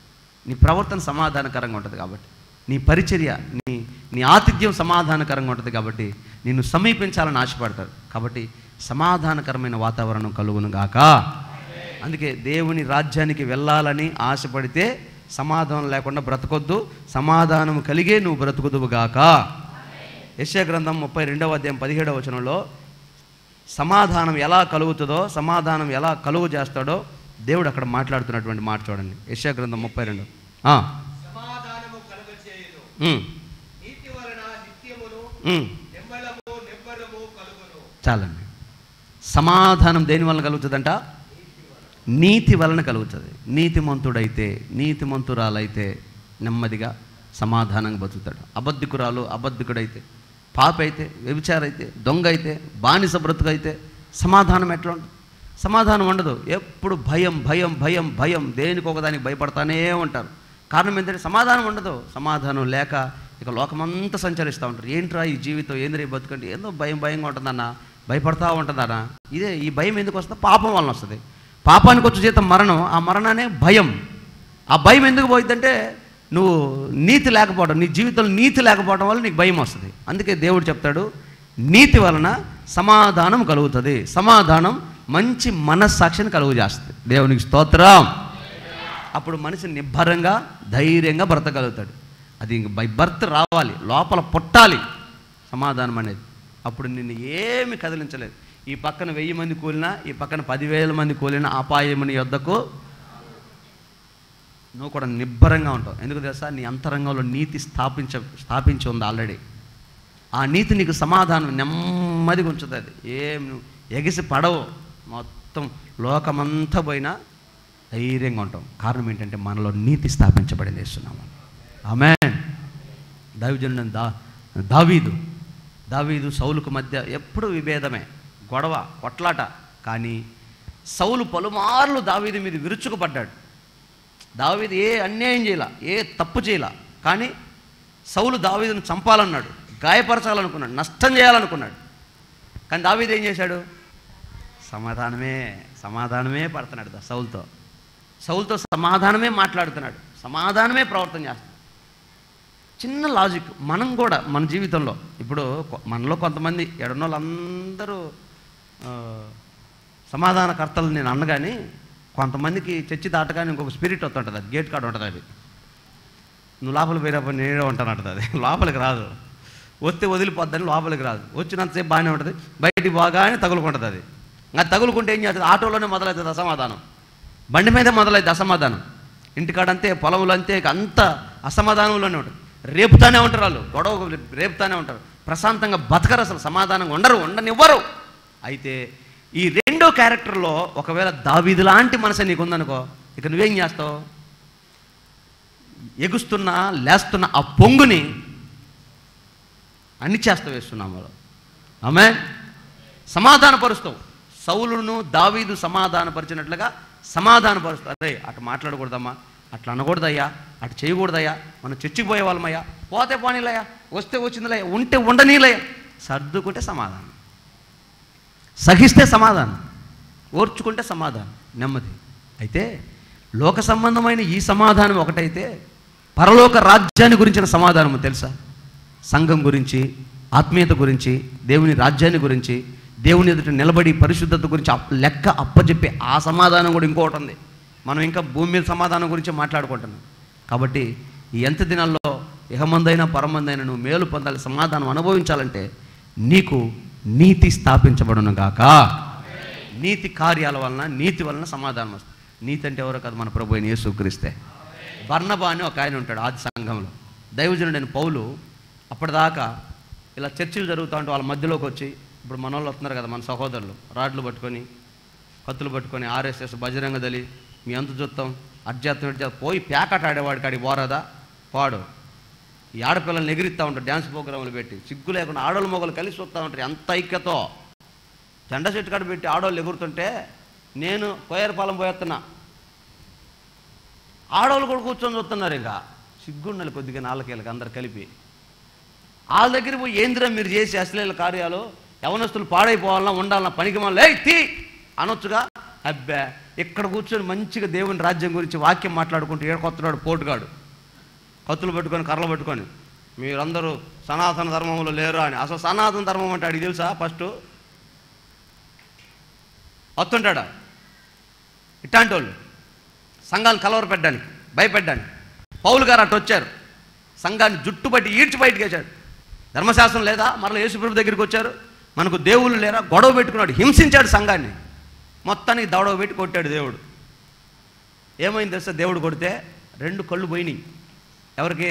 నీ ప్రవర్తన సమాధానకరంగా ఉంటుంది కాబట్టి, నీ పరిచర్య నీ ఆతిథ్యం సమాధానకరంగా ఉంటుంది కాబట్టి నిన్ను సమీపించాలని ఆశపడతారు. కాబట్టి సమాధానకరమైన వాతావరణం కలుగును గాక. అందుకే దేవుని రాజ్యానికి వెళ్ళాలని ఆశపడితే సమాధానం లేకుండా బ్రతకొద్దు, సమాధానం కలిగే నువ్వు బ్రతుకుదువు గాక. యెషయా గ్రంథం 32వ అధ్యాయం 17వ వచనంలో సమాధానం ఎలా కలుగుతుందో, సమాధానం ఎలా కలుగు చేస్తాడో దేవుడు అక్కడ మాట్లాడుతున్నటువంటి మాట చూడండి. యెషయా గ్రంథం 32. చాలండి. సమాధానం దేని వలన కలుగుతుందంట? నీతి వలన కలుగుతుంది. నీతిమంతుడైతే, నీతిమంతురాలైతే నెమ్మదిగా సమాధానంగా బతుకుతాడు. అబద్ధికుడైతే, పాప అయితే, వ్యభిచారైతే, దొంగ అయితే, బానిస బ్రతుకైతే సమాధానం ఎట్లా ఉంటుంది? సమాధానం ఉండదు. ఎప్పుడు భయం భయం భయం భయం, దేనికి ఒకదానికి భయపడతానే ఉంటారు. కారణం ఏంటంటే సమాధానం ఉండదు. సమాధానం లేక ఇక లోకమంతా సంచరిస్తూ ఉంటారు. ఏంట్రా ఈ జీవితం, ఏంద్రీ బతుకండి, ఏందో భయంగా ఉంటుందన్న, భయపడతా ఉంటుందన్న. ఈ భయం ఎందుకు వస్తుందో? పాపం వలన వస్తుంది. పాపానికి వచ్చే జీతం మరణం. ఆ మరణానే భయం. ఆ భయం ఎందుకు పోయిద్దంటే నువ్వు నీతి లేకపోవడం, నీ జీవితంలో నీతి లేకపోవడం వల్ల నీకు భయం వస్తుంది. అందుకే దేవుడు చెప్తాడు, నీతి వలన సమాధానం కలుగుతుంది. సమాధానం మంచి మనస్సాక్షిని కలుగు చేస్తుంది. దేవునికి స్తోత్రం. అప్పుడు మనిషి నిబ్బరంగా ధైర్యంగా బ్రతకగలుగుతాడు. అది ఇంక బై బర్త్ రావాలి, లోపల పుట్టాలి సమాధానం అనేది. అప్పుడు నిన్ను ఏమి కదిలించలేదు. ఈ పక్కన 1000 మంది కూలినా, ఈ పక్కన 10,000 మంది కూలినా అపాయముని యొద్దకు నువ్వు కూడా నిబ్బరంగా ఉంటావు. ఎందుకు తెలుసా? నీ అంతరంగంలో నీతి స్థాపించి ఉంది ఆల్రెడీ. ఆ నీతి నీకు సమాధానం నెమ్మదిగా ఉంచుతుంది. ఏం నువ్వు ఎగిసి పడవు, మొత్తం లోకమంతా పోయినా ధైర్యంగా ఉంటాం. కారణం ఏంటంటే మనలో నీతి స్థాపించబడింది చేస్తున్నాము. ఆమేన్. దైవజనుడు దావీదు సౌలుకు మధ్య ఎప్పుడు విభేదమే, గొడవ, కొట్లాట. కానీ సౌలు పలుమార్లు దావీదు మీద విరుచుకుపడ్డాడు. దావీదు ఏ అన్యాయం చేయాల, ఏ తప్పు చేయాల. కానీ సౌలు దావీదును చంపాలన్నాడు, గాయపరచాలనుకున్నాడు, నష్టం చేయాలనుకున్నాడు. కానీ దావీదు ఏం చేశాడు? సమాధానమే పడుతున్నాడు సౌలుతో సమాధానమే మాట్లాడుతున్నాడు, సమాధానమే ప్రవర్తన చేస్తున్నాడు. చిన్న లాజిక్. మనం కూడా మన జీవితంలో ఇప్పుడు మనలో కొంతమంది ఎడనోళ్ళందరూ సమాధానకర్తలు నేను అన్నగాని, కొంతమందికి చర్చి దాటగానే ఇంకొక స్పిరిట్ వస్తుంటుంది. అది గేట్ కార్డు ఉంటుంది. అది నువ్వు లోపలికి పోయినప్పుడు నేనే ఉంటానంటుంది. అది లోపలికి రాదు. వస్తే వదిలిపోద్దని లోపలికి రాదు. వచ్చినంతసేపు బాగానే ఉంటుంది, బయటికి బాగానే తగులుకుంటుంది. అది ఇంకా తగులుకుంటే ఏం చేస్తుంది? ఆటోలోనే మొదలవుతుంది అసమాధానం, బండి మీదే మొదలవుతుంది అసమాధానం, ఇంటికాడంతే, పొలంలో అంతే, అంత అసమాధానంలోనే ఉంటుంది. రేపుతానే ఉంటారు వాళ్ళు, గొడవ రేపుతానే ఉంటారు. ప్రశాంతంగా బతకరు, అసలు సమాధానంగా ఉండనివ్వరు. అయితే ఈ రెండో క్యారెక్టర్లో ఒకవేళ దావీదు లాంటి మనసు నీకు ఉందనుకో, ఇక నువ్వేం చేస్తావు? ఎగుస్తున్నా లేస్తున్నా ఆ పొంగుని అన్ని చేస్తావు వేస్తున్నాము. ఆమేన్. సమాధానపరుస్తావు. సౌలును దావీదు సమాధానపరిచినట్లుగా సమాధానపరుస్తావు. అరే అటు మాట్లాడకూడదమ్మా, అట్లా అనకూడదయ్యా, అటు చేయకూడదయ్యా, మనం చర్చికి పోయే వాళ్ళమయ్యా, పోతే పోనీలయ్యా, వస్తే వచ్చిందిలయ్యా, ఉంటే ఉండనీలయ్యా. సర్దుకుంటే సమాధానం, సహిస్తే సమాధానం, ఓర్చుకుంటే సమాధానం, నెమ్మది. అయితే లోక సంబంధమైన ఈ సమాధానం ఒకటైతే పరలోక రాజ్యాన్ని గురించిన సమాధానము తెలుసా? సంఘం గురించి, ఆత్మీయత గురించి, దేవుని రాజ్యాన్ని గురించి, దేవుని ఎదుట నిలబడి పరిశుద్ధత గురించి లెక్క అప్పచెప్పే ఆ సమాధానం కూడా ఇంకోటి ఉంది. మనం ఇంకా భూమి మీద సమాధానం గురించి మాట్లాడుకుంటున్నాం. కాబట్టి ఈ ఎంత దినాల్లో ఇహమందైనా పరమందైనా నువ్వు మేలు పొందాలి, సమాధానం అనుభవించాలంటే నీకు నీతి స్థాపించబడును గాక. నీతి కార్యాల వలన, నీతి వలన సమాధానం వస్తుంది. నీతి అంటే ఎవరో కాదు, మన ప్రభు అయిన యేసుక్రీస్తే. బర్నబా అని ఒక ఆయన ఉంటాడు ఆది సంఘంలో. దైవజనుడైన పౌలు అప్పటిదాకా ఇలా చర్చలు జరుగుతూ ఉంటే వాళ్ళ మధ్యలోకి వచ్చి, ఇప్పుడు మన వాళ్ళు వస్తున్నారు కదా, మన సహోదరులు రాడ్లు పట్టుకొని కత్తులు పట్టుకొని ఆర్ఎస్ఎస్ బజరంగ దళి మీ అంత చూస్తాం అధ్యాత్మ పోయి పేకాట ఆడేవాడికి ఆడికి పోరాదా పాడు. ఈ ఆడపిల్లల్ని ఎగిరిస్తూ ఉంటారు డ్యాన్స్ ప్రోగ్రాములు పెట్టి, సిగ్గు లేకుండా ఆడోళ్ళు మొగలు కలిసి వస్తూ ఉంటారు ఎంత ఐక్యతో. జెండా చెట్టు కాడ పెట్టి ఆడవాళ్ళు ఎగురుతుంటే నేను కోయరపాలెం పోయేస్తున్నా, ఆడవాళ్ళు కూడా కూర్చొని చూస్తున్నారు. ఇంకా సిగ్గుండాలి కొద్దిగా నాలుగేళ్ళకి అందరు కలిపి. వాళ్ళ దగ్గర పోయి ఏందిరా మీరు చేసి అశ్లీల కార్యాలు, యవనస్తులు పాడైపోవాలన్నా ఉండాలన్నా పనికి మళ్ళీ తీ అనొచ్చుగా. అబ్బా ఇక్కడ కూర్చొని మంచిగా దేవుని రాజ్యం గురించి వాక్యం మాట్లాడుకుంటూ ఏడుకొస్తున్నాడు పోటుగాడు కత్తులు పట్టుకొని కర్రలు పట్టుకొని, మీరందరూ సనాతన ధర్మంలో లేరు అని. అసలు సనాతన ధర్మం అంటే అడిగి తెలుసా? ఫస్ట్ వస్తుంటాడా ఇట్లాంటి వాళ్ళు సంఘాన్ని కలవర పెట్టడానికి భయపెట్టడానికి. పౌలు గారు అటు వచ్చారు, సంఘాన్ని జుట్టు పట్టి ఈడ్చి బయటకు వేశాడు. ధర్మశాస్త్రం లేదా? మరలా యేసుప్రభు దగ్గరికి వచ్చారు, మనకు దేవుళ్ళు లేరా? గొడవ పెట్టుకున్నాడు, హింసించాడు సంఘాన్ని, మొత్తానికి దవడవ పెట్టి కొట్టాడు దేవుడు. ఏమైంది తెలుసా? దేవుడు కొడితే 2 కళ్ళు పోయినాయి. ఎవరికి?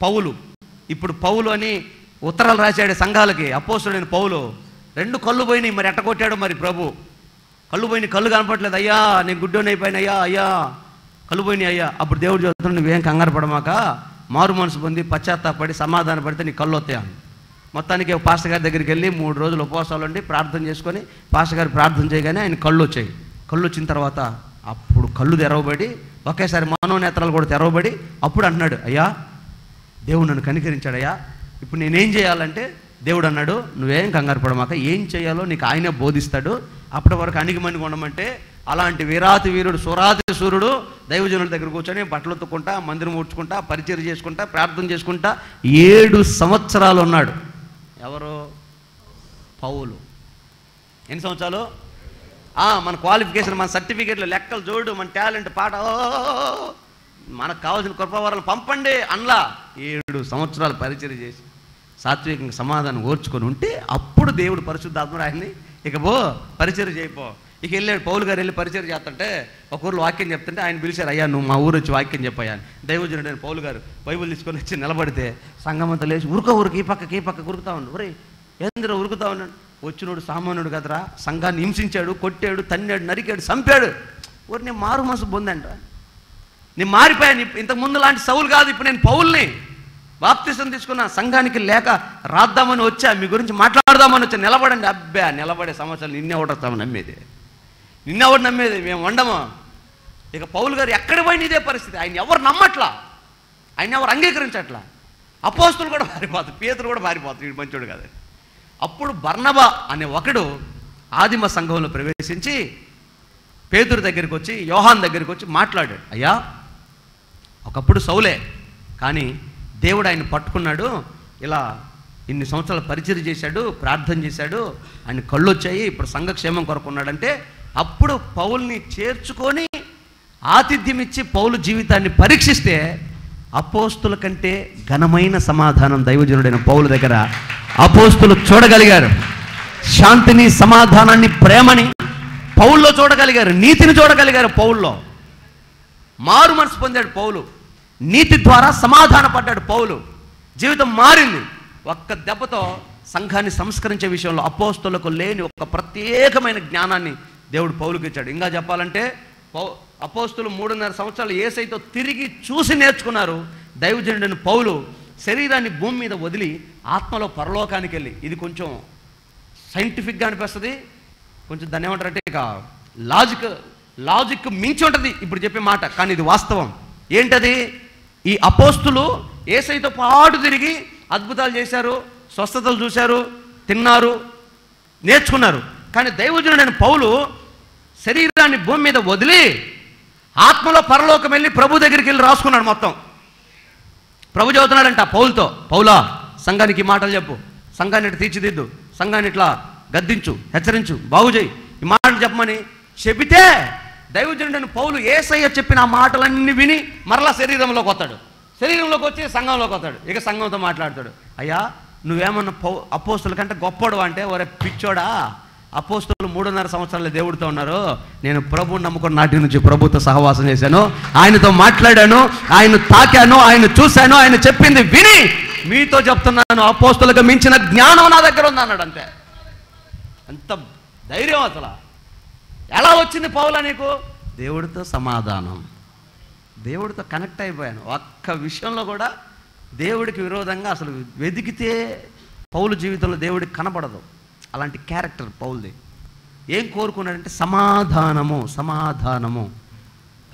పౌలు. ఇప్పుడు పౌలు అని ఉత్తరాలు రాశాడు సంఘాలకి, అపోస్తుడైన పౌలు. 2 కళ్ళు పోయినాయి. మరి ఎట్ట కొట్టాడు మరి ప్రభు? కళ్ళు పోయినాయి, కళ్ళు కనపడలేదు. అయ్యా నేను గుడ్డోని అయిపోయినా, అయ్యా అయ్యా కళ్ళు పోయినాయి అయ్యా. అప్పుడు దేవుడు చెప్తున్నాడు, నువ్వేం కంగారు పడమాక, మారు మనసు పొంది పశ్చాత్తాపడి సమాధాన పడితే నీ కళ్ళు వస్తాయి. మొత్తానికి పాస్టర్ గారి దగ్గరికి వెళ్ళి 3 రోజులు ఉపవాసాలు ఉండి ప్రార్థన చేసుకొని పాస్టర్ గారు ప్రార్థన చేయగానే ఆయన కళ్ళు వచ్చాయి. కళ్ళు వచ్చిన తర్వాత అప్పుడు కళ్ళు తెరవబడి ఒకేసారి మనోనేత్రాలు కూడా తెరవబడి అప్పుడు అంటున్నాడు, అయ్యా దేవుడు నన్ను కనికరించాడయ్యా, ఇప్పుడు నేనేం చేయాలంటే దేవుడు అన్నాడు, నువ్వేం కంగారు పడమాక, ఏం చేయాలో నీకు ఆయనే బోధిస్తాడు. అప్పటి వరకు అణిగిమణిగి ఉండమంటే అలాంటి వీరాతి వీరుడు సురాతి సూర్యుడు దైవజనుల దగ్గర కూర్చొని బట్టలు ఉత్తుకుంటా, మందిరం ఊడ్చుకుంటా, పరిచర్య చేసుకుంటా, ప్రార్థన చేసుకుంటా 7 సంవత్సరాలు ఉన్నాడు. ఎవరు? పౌలు. ఎన్ని సంవత్సరాలు? మన క్వాలిఫికేషన్, మన సర్టిఫికేట్లు, లెక్కలు చూడు, మన టాలెంట్, పాట, మనకు కావాల్సిన కృపావరాలు పంపండి అన్లా 7 సంవత్సరాలు పరిచర్య చేసి సాత్వికంగా సమాధానం ఓర్చుకొని ఉంటే అప్పుడు దేవుడు పరిశుద్ధాత్ముడు ఆయన్ని ఇక పో పరిచర్య చేయిపో. ఇక వెళ్ళాడు. పౌలు గారు వెళ్ళి పరిచర్య చేస్తుంటే ఒక ఊరిలో వాక్యం చెప్తుంటే ఆయన పిలిచారు, అయ్యా నువ్వు మా ఊరు వచ్చి వాక్యం చెప్పాయని. దైవజనుడు నేను పౌలు గారు బైబిల్ తీసుకొని వచ్చి నిలబడితే సంఘమంతా లేచి ఉరికి ఈ పక్కకి ఉరుకుతా ఉన్నాడు. ఒరే ఏందిరా ఉరుకుతా ఉన్నాడు? వచ్చినోడు సామాన్యుడు కదరా, సంఘాన్ని హింసించాడు, కొట్టాడు, తన్నాడు, నరికాడు, చంపాడు. ఊరి నేను మారు మనసు పొందంట, నేను మారిపోయాను, ఇంతకు ముందు లాంటి సౌలు కాదు, ఇప్పుడు నేను పౌల్ని. బాప్తిసం తీసుకున్న సంఘానికి లేక రాద్దామని వచ్చా, మీ గురించి మాట్లాడదామని వచ్చా. నిలబడండి. అబ్బా నిలబడే సంవత్సరాలు నిన్నెవడతాము నమ్మేది, నిన్నెవడు నమ్మేది? మేము వండము. ఇక పౌలు గారు ఎక్కడ పోయిన ఇదే పరిస్థితి. ఆయన ఎవరు నమ్మట్లా, ఆయన ఎవరు అంగీకరించట్లా. అపోస్తులు కూడా పారిపోతారు, పేతురు కూడా పారిపోతారు, వీడు మంచోడు కాదు. అప్పుడు బర్నబా అనే ఒకడు ఆదిమ సంఘంలో ప్రవేశించి పేతురు దగ్గరికి వచ్చి, యోహాన్ దగ్గరికి వచ్చి మాట్లాడాడు, అయ్యా ఒకప్పుడు సౌలే, కానీ దేవుడు ఆయన పట్టుకున్నాడు, ఇలా ఇన్ని సంవత్సరాలు పరిచర్య చేశాడు, ప్రార్థన చేశాడు, ఆయన కళ్ళు వచ్చాయి, ఇప్పుడు సంఘక్షేమం కొరకు ఉన్నాడంటే అప్పుడు పౌల్ని చేర్చుకొని ఆతిథ్యం ఇచ్చి పౌలు జీవితాన్ని పరీక్షిస్తే అపోస్తుల కంటే ఘనమైన సమాధానం దైవజనుడైన పౌలు దగ్గర అపోస్తులు చూడగలిగారు. శాంతిని, సమాధానాన్ని, ప్రేమని పౌల్లో చూడగలిగారు, నీతిని చూడగలిగారు. పౌల్లో మారు మనసు పొందాడు పౌలు, నీతి ద్వారా సమాధాన పడ్డాడు పౌలు, జీవితం మారింది. ఒక్క దెబ్బతో సంఘాన్ని సంస్కరించే విషయంలో అపోస్తులకు లేని ఒక ప్రత్యేకమైన జ్ఞానాన్ని దేవుడు పౌలుకి ఇచ్చాడు. ఇంకా చెప్పాలంటే అపోస్తులు 3.5 సంవత్సరాలు యేసయ్యతో తిరిగి చూసి నేర్చుకున్నారు. దైవజనుడైన పౌలు శరీరాన్ని భూమి మీద వదిలి ఆత్మలో పరలోకానికి వెళ్ళి, ఇది కొంచెం సైంటిఫిక్గా అనిపిస్తుంది, కొంచెం దాన్ని ఏమంటారంటే ఇక లాజిక్ మించి ఉంటుంది ఇప్పుడు చెప్పే మాట, కానీ ఇది వాస్తవం. ఏంటది? ఈ అపోస్తులు యేసయ్యతో పాటు తిరిగి అద్భుతాలు చేశారు, స్వస్థతలు చూశారు, తిన్నారు, నేర్చుకున్నారు. కానీ దైవజనుడైన పౌలు శరీరాన్ని భూమి మీద వదిలి ఆత్మలో పరలోకం వెళ్ళి ప్రభు దగ్గరికి వెళ్ళి రాసుకున్నాడు మొత్తం. ప్రభు చదువుతున్నాడంట పౌలుతో, పౌలా సంఘానికి మాటలు చెప్పు, సంఘాన్ని ఇట్లా తీర్చిదిద్దు, సంఘాన్ని ఇట్లా గద్దించు, హెచ్చరించు, బాగు చేయి, ఈ మాటలు చెప్పమని చెబితే దైవజనుడైన పౌలు యేసయ్య చెప్పిన ఆ మాటలన్నీ విని మరలా శరీరంలోకి వస్తాడు. శరీరంలోకి వచ్చి సంఘంలోకి వస్తాడు. ఇక సంఘంతో మాట్లాడతాడు, అయ్యా నువ్వేమన్నా అపోస్తుల కంటే గొప్పడు అంటే, ఒరే పిచ్చోడా, అపోస్తులు 3.5 సంవత్సరాలు దేవుడితో ఉన్నారు, నేను ప్రభువుని నమ్ముకున్న నాటి నుంచి ప్రభుతో సహవాసం చేశాను, ఆయనతో మాట్లాడాను, ఆయన తాకాను, ఆయన చూశాను, ఆయన చెప్పింది విని మీతో చెప్తున్నాను, అపోస్తులకు మించిన జ్ఞానం నా దగ్గర ఉంది అన్నాడు. అంతే. ఎంత ధైర్యం అసలు! ఎలా వచ్చింది పౌలా నీకు? దేవుడితో సమాధానం, దేవుడితో కనెక్ట్ అయిపోయాను. ఒక్క విషయంలో కూడా దేవుడికి విరోధంగా అసలు వెతికితే పౌలు జీవితంలో దేవుడికి కనపడదు. అలాంటి క్యారెక్టర్ పౌలుది. ఏం కోరుకున్నాడంటే సమాధానము. సమాధానము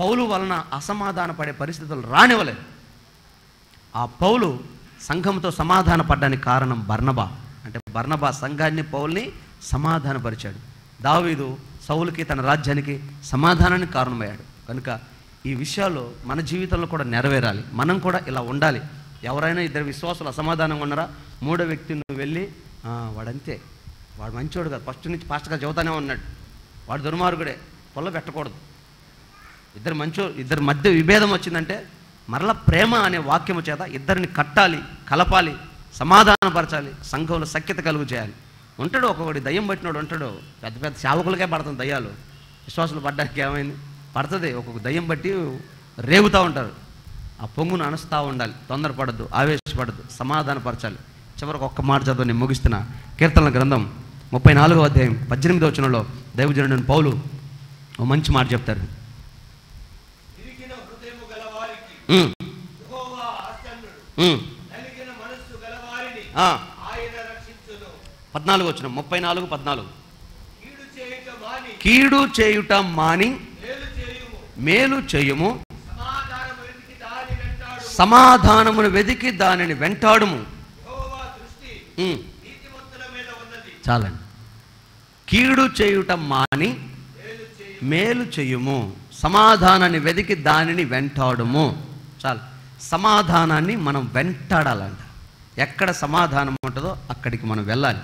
పౌలు వలన అసమాధాన పడే పరిస్థితులు రానివ్వలేదు. ఆ పౌలు సంఘంతో సమాధాన పడ్డానికి కారణం బర్నబా. అంటే బర్నబా సంఘాన్ని, పౌల్ని సమాధానపరిచాడు. దావీదు సౌలుకి, తన రాజ్యానికి సమాధానానికి కారణమయ్యాడు. కనుక ఈ విషయాలు మన జీవితంలో కూడా నెరవేరాలి. మనం కూడా ఇలా ఉండాలి. ఎవరైనా ఇద్దరు విశ్వాసులు అసమాధానంగా ఉన్నారా, మూడో వ్యక్తి నువ్వు వెళ్ళి వాడంతే, వాడు మంచివాడు కాదు, ఫస్ట్ నుంచి పాస్టర్గా చెబుతానే ఉన్నాడు, వాడు దుర్మార్గుడే, పొల్ల పెట్టకూడదు. ఇద్దరి మధ్య విభేదం వచ్చిందంటే మరలా ప్రేమ అనే వాక్యము చేత ఇద్దరిని కట్టాలి, కలపాలి, సమాధానపరచాలి, సంఘంలో సఖ్యత కలుగు చేయాలి. ఉంటాడు ఒక్కొక్కటి దయ్యం పట్టినోడు ఉంటాడు, పెద్ద పెద్ద సేవకులకే పడుతుంది దయ్యాలు. విశ్వాసులు పడ్డానికి ఏమైంది? పడుతుంది. ఒక్కొక్క దయ్యం బట్టి రేగుతూ ఉంటారు. ఆ పొంగును అణుస్తూ ఉండాలి. తొందరపడద్దు, ఆవేశపడద్దు, సమాధానపరచాలి. చివరికి ఒక్క మాట చదువు నేను ముగిస్తున్నా. కీర్తనల గ్రంథం 34వ అధ్యాయం 18వ వచనంలో దైవజనుడైన పౌలు ఓ మంచి మాట చెప్తారు. 14 వచనం, 34:14 కీడు చేయుట మాని మేలు చేయుము, సమాధానమును వెదికి దానిని వెంటాడుము. చాలండి. కీడు చేయుట మాని మేలు చేయుము, సమాధానాన్ని వెదికి దానిని వెంటాడుము. చాలు. సమాధానాన్ని మనం వెంటాడాలంట. ఎక్కడ సమాధానం ఉంటుందో అక్కడికి మనం వెళ్ళాలి.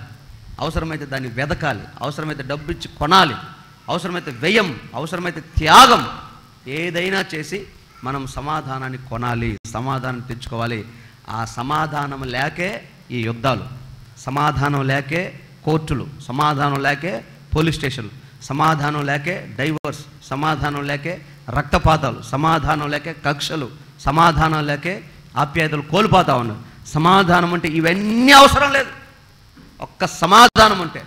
అవసరమైతే దాన్ని వెదకాలి, అవసరమైతే డబ్బు ఇచ్చి కొనాలి, అవసరమైతే వ్యయం, అవసరమైతే త్యాగం, ఏదైనా చేసి మనం సమాధానాన్ని కొనాలి, సమాధానం తెచ్చుకోవాలి. ఆ సమాధానం లేకే ఈ యుద్ధాలు, సమాధానం లేకే కోర్టులు, సమాధానం లేకే పోలీస్ స్టేషన్లు, సమాధానం లేకే డైవర్స్, సమాధానం లేకే రక్తపాతాలు, సమాధానం లేకే కక్షలు, సమాధానం లేకే ఆప్యాయతలు కోల్పోతా ఉన్నారు. సమాధానం అంటే ఇవన్నీ అవసరం లేదు. ఒక్క సమాధానం ఉంటే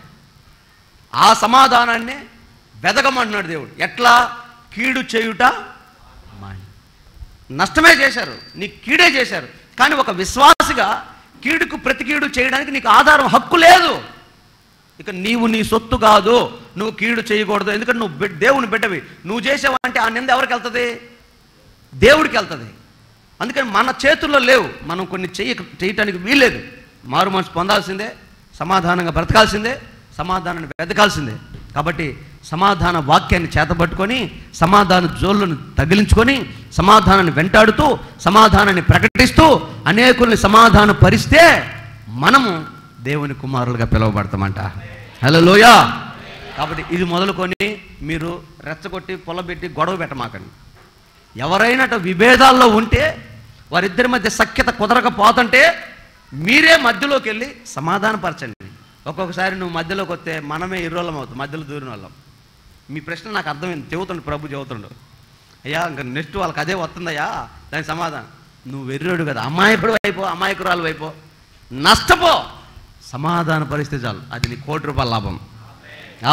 ఆ సమాధానాన్ని వెదకమంటున్నాడు దేవుడు. ఎట్లా? కీడు చేయుట మాని. నష్టమే చేశారు, నీకు కీడే చేశారు, కానీ ఒక విశ్వాసిగా కీడుకు ప్రతి కీడు చేయడానికి నీకు ఆధారం, హక్కు లేదు. ఇక నీవు నీ సొత్తు కాదు, నువ్వు కీడు చేయకూడదు. ఎందుకంటే నువ్వు దేవుని బిడ్డవి. నువ్వు చేసావంటే ఆ నింద ఎవరికి వెళ్తుంది? దేవుడికి వెళ్తుంది. అందుకని మన చేతుల్లో లేవు, మనం కొన్ని చేయటానికి వీల్లేదు. మారు మనసు పొందాల్సిందే, సమాధానంగా బ్రతకాల్సిందే, సమాధానాన్ని వెతకాల్సిందే. కాబట్టి సమాధాన వాక్యాన్ని చేతబట్టుకొని, సమాధాన జోళ్ళను తగిలించుకొని, సమాధానాన్ని వెంటాడుతూ, సమాధానాన్ని ప్రకటిస్తూ అనేకుల్ని సమాధాన పరిస్తే మనము దేవుని కుమారులుగా పిలువబడతామంట. హల్లెలూయా. కాబట్టి ఇది మొదలుకొని మీరు రెచ్చగొట్టి పొలబెట్టి గొడవ పెట్టమాకండి. ఎవరైనా విభేదాల్లో ఉంటే, వారిద్దరి మధ్య సఖ్యత కుదరకపోతుంటే మీరే మధ్యలోకి వెళ్ళి సమాధానపరచండి. ఒక్కొక్కసారి నువ్వు మధ్యలోకి వస్తే మనమే ఇర్రోళ్ళం అవుతాం, మధ్యలో దూరిన వాళ్ళం. మీ ప్రశ్న నాకు అర్థమైంది, చెబుతుండు ప్రభు, చెబుతుండు. అయ్యా ఇంకా నెక్స్ట్ వాళ్ళకి అదే వస్తుందయ్యా, దానికి సమాధానం. నువ్వు వెర్రోడు కదా, అమాయకుడు అయిపో, అమాయకురాలు అయిపో, నష్టపో, సమాధాన పరిస్థితి చాలు, అది నీ ₹1,00,00,000 లాభం.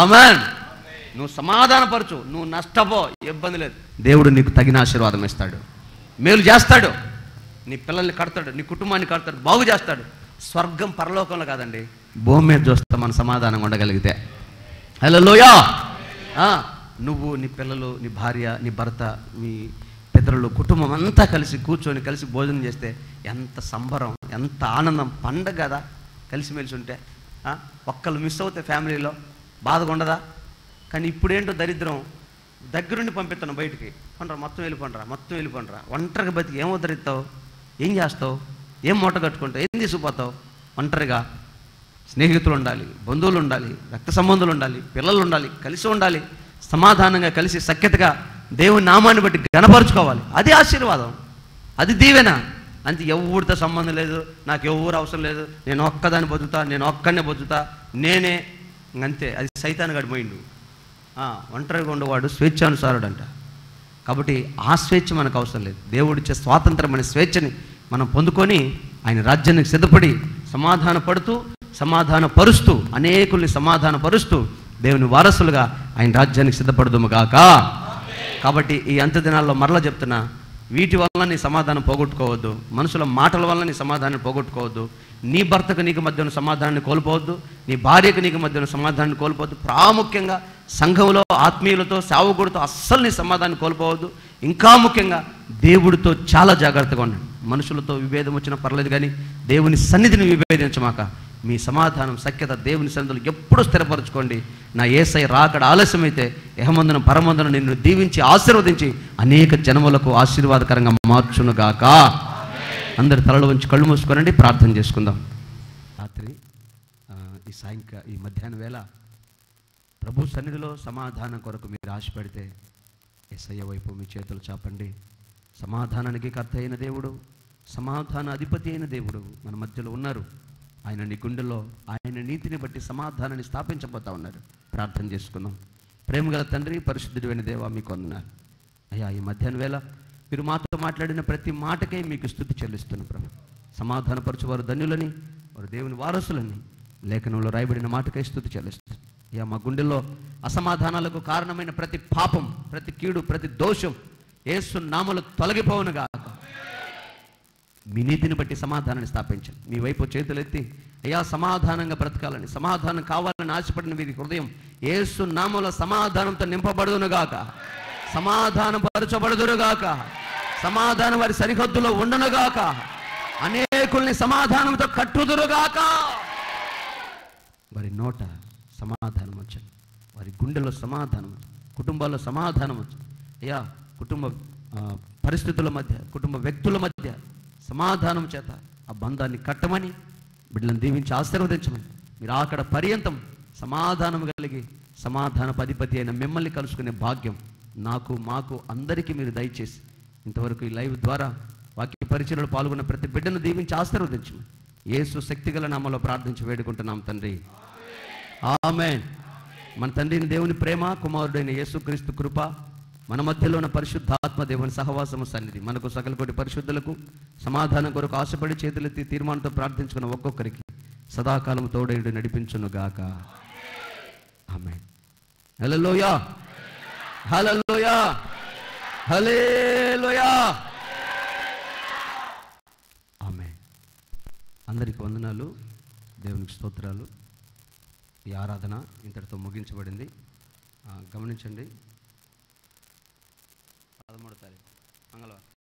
ఆమేన్. నువ్వు సమాధానపరచు, నువ్వు నష్టపో, ఇబ్బంది లేదు. దేవుడు నీకు తగిన ఆశీర్వాదం ఇస్తాడు, మేలు చేస్తాడు, నీ పిల్లల్ని కడతాడు, నీ కుటుంబాన్ని కడతాడు, బాగు చేస్తాడు. స్వర్గం పరలోకంలో కాదండి, భూమి మీద చూస్తా మన సమాధానంగా ఉండగలిగితే. హల్లెలూయా. నువ్వు, నీ పిల్లలు, నీ భార్య, నీ భర్త, మీ పితరులు, కుటుంబం అంతా కలిసి కూర్చొని కలిసి భోజనం చేస్తే ఎంత సంబరం, ఎంత ఆనందం, పండగ కదా కలిసిమెలిసి ఉంటే. ఒక్కళ్ళు మిస్ అవుతే ఫ్యామిలీలో బాధగా ఉండదా? కానీ ఇప్పుడేంటో దరిద్రం, దగ్గరుండి పంపిస్తాను బయటికి, పండ్రా మొత్తం వెళ్ళిపోండ్రా, మొత్తం వెళ్ళిపోండ్రా, ఒంటరిగా బతికి ఏం ఉద్ధరిస్తావు, ఏం చేస్తావు, ఏం మూట కట్టుకుంటావు, ఏం తీసుకుపోతావు? ఒంటరిగా స్నేహితులు ఉండాలి, బంధువులు ఉండాలి, రక్త సంబంధులు ఉండాలి, పిల్లలు ఉండాలి, కలిసి ఉండాలి, సమాధానంగా కలిసి సఖ్యతగా దేవుని నామాన్ని బట్టి గణపరుచుకోవాలి. అది ఆశీర్వాదం, అది దీవెన. అంతే, ఎవరితో సంబంధం లేదు, నాకు ఎవరు అవసరం లేదు, నేను ఒక్కదాన్ని బతుకుతా, నేను ఒక్కనే బతుకుతా, నేనే, అంతే. అది సైతాను గడిపోయిండు. ఒంటరిగా ఉండేవాడు స్వేచ్ఛానుసారుడు అంట. కాబట్టి ఆ స్వేచ్ఛ మనకు అవసరం లేదు. దేవుడిచ్చే స్వాతంత్రమైన స్వేచ్ఛని మనం పొందుకొని ఆయన రాజ్యానికి సిద్ధపడి సమాధాన పడుతూ, సమాధాన పరుస్తూ, అనేకుల్ని సమాధాన పరుస్తూ దేవుని వారసులుగా ఆయన రాజ్యానికి సిద్ధపడదుము గాక. కాబట్టి ఈ అంత్య దినాల్లో మరలా చెప్తున్నా, వీటి వల్ల నీ సమాధానం పోగొట్టుకోవద్దు, మనుషుల మాటల వల్ల నీ సమాధానం పోగొట్టుకోవద్దు, నీ భర్తకు నీకు మధ్యన సమాధానాన్ని కోల్పోవద్దు, నీ భార్యకు నీకు మధ్యన సమాధానాన్ని కోల్పోవద్దు, ప్రాముఖ్యంగా సంఘంలో ఆత్మీయులతో సేవకుడితో అస్సలు నీ సమాధానం కోల్పోవద్దు. ఇంకా ముఖ్యంగా దేవుడితో చాలా జాగ్రత్తగా ఉండండి. మనుషులతో విభేదం వచ్చినా పర్లేదు, కానీ దేవుని సన్నిధిని విభేదించమాక. మీ సమాధానం సఖ్యత దేవుని సన్నిధిలో ఎప్పుడూ స్థిరపరచుకోండి. నా యేసయ్య రాకడ ఆలస్యమైతే యెహోవాను పరమందున నిన్ను దీవించి ఆశీర్వదించి అనేక జనములకు ఆశీర్వాదకరంగా మార్చునుగాక. అందరి తలలు వంచి కళ్ళు మూసుకోనండి, ప్రార్థన చేసుకుందాం. రాత్రి ఈ మధ్యాహ్నం వేళ ప్రభు సన్నిధిలో సమాధానం కొరకు మీరు ఆశపడితే యేసయ్య వైపు మీ చేతులు చాపండి. సమాధానానికి కర్త అయిన దేవుడు, సమాధాన అధిపతి అయిన దేవుడు మన మధ్యలో ఉన్నారు. ఆయన నీ గుండెల్లో ఆయన నీతిని బట్టి సమాధానాన్ని స్థాపించబోతా ఉన్నారు. ప్రార్థన చేసుకుందాం. ప్రేమగల తండ్రి, పరిశుద్ధుడైన దేవా, మీకు వందనాలు అయ్యా. ఈ మధ్యాహ్నం వేళ మీరు మాతో మాట్లాడిన ప్రతి మాటకే మీకు స్తుతి చెల్లిస్తున్నాం ప్రభు. సమాధానపరచువారు ధన్యులని, వారు దేవుని వారసులని లేఖనంలో రాయబడిన మాటకే స్తుతి చెల్లిస్తున్నాం అయ్యా. మా గుండెల్లో అసమాధానాలకు కారణమైన ప్రతి పాపం, ప్రతి కీడు, ప్రతి దోషం యేసు నామములో తొలగిపోవునుగా. మీ నీతిని బట్టి సమాధానాన్ని స్థాపించండి. మీ వైపు చేతులెత్తి అయ్యా సమాధానంగా బ్రతకాలని, సమాధానం కావాలని ఆశపడిన వీరి హృదయం యేసు నామములో సమాధానంతో నింపబడునుగాక, సమాధానపరచబడుదురుగాక, సమాధానం వారి సరిహద్దులో ఉండునుగాక, అనేకుల్ని సమాధానంతో కట్టుదురుగాక. వారి నోట సమాధానం వచ్చండి, వారి గుండెలో సమాధానం, కుటుంబాల్లో సమాధానం వచ్చండి అయ్యా. కుటుంబ పరిస్థితుల మధ్య, కుటుంబ వ్యక్తుల మధ్య సమాధానం చేత ఆ బంధాన్ని కట్టమని, బిడ్డలను దీవించి ఆశీర్వదించమని, మీరు అక్కడ పర్యంతం సమాధానం కలిగి సమాధానపు అధిపతి అయిన మిమ్మల్ని కలుసుకునే భాగ్యం నాకు, మాకు, అందరికీ మీరు దయచేసి ఇంతవరకు ఈ లైవ్ ద్వారా వాక్య పరిచయలో పాల్గొన్న ప్రతి బిడ్డను దీవించి ఆశీర్వదించమని యేసు శక్తిగల నామములో ప్రార్థించి వేడుకుంటున్నాం తండ్రి, ఆమేన్. మన తండ్రిని దేవుని ప్రేమ, కుమారుడైన యేసుక్రీస్తు కృప, మన మధ్యలో ఉన్న పరిశుద్ధాత్మ దేవుని సహవాసము సన్నిధి మనకు సకల కోటి పరిశుద్ధులకు సమాధానం కొరకు ఆశపడి చేతులెత్తి తీర్మానంతో ప్రార్థించుకున్న ఒక్కొక్కరికి సదాకాలం తోడేయుడు నడిపించునుగాక. ఆమేన్. హల్లెలూయా, హల్లెలూయా, హల్లెలూయా, ఆమేన్. అందరికి వందనాలు, దేవునికి స్తోత్రాలు. ఈ ఆరాధన ఇంతటితో ముగించబడింది. గమనించండి, 13వ తారీఖు మంగళవారం.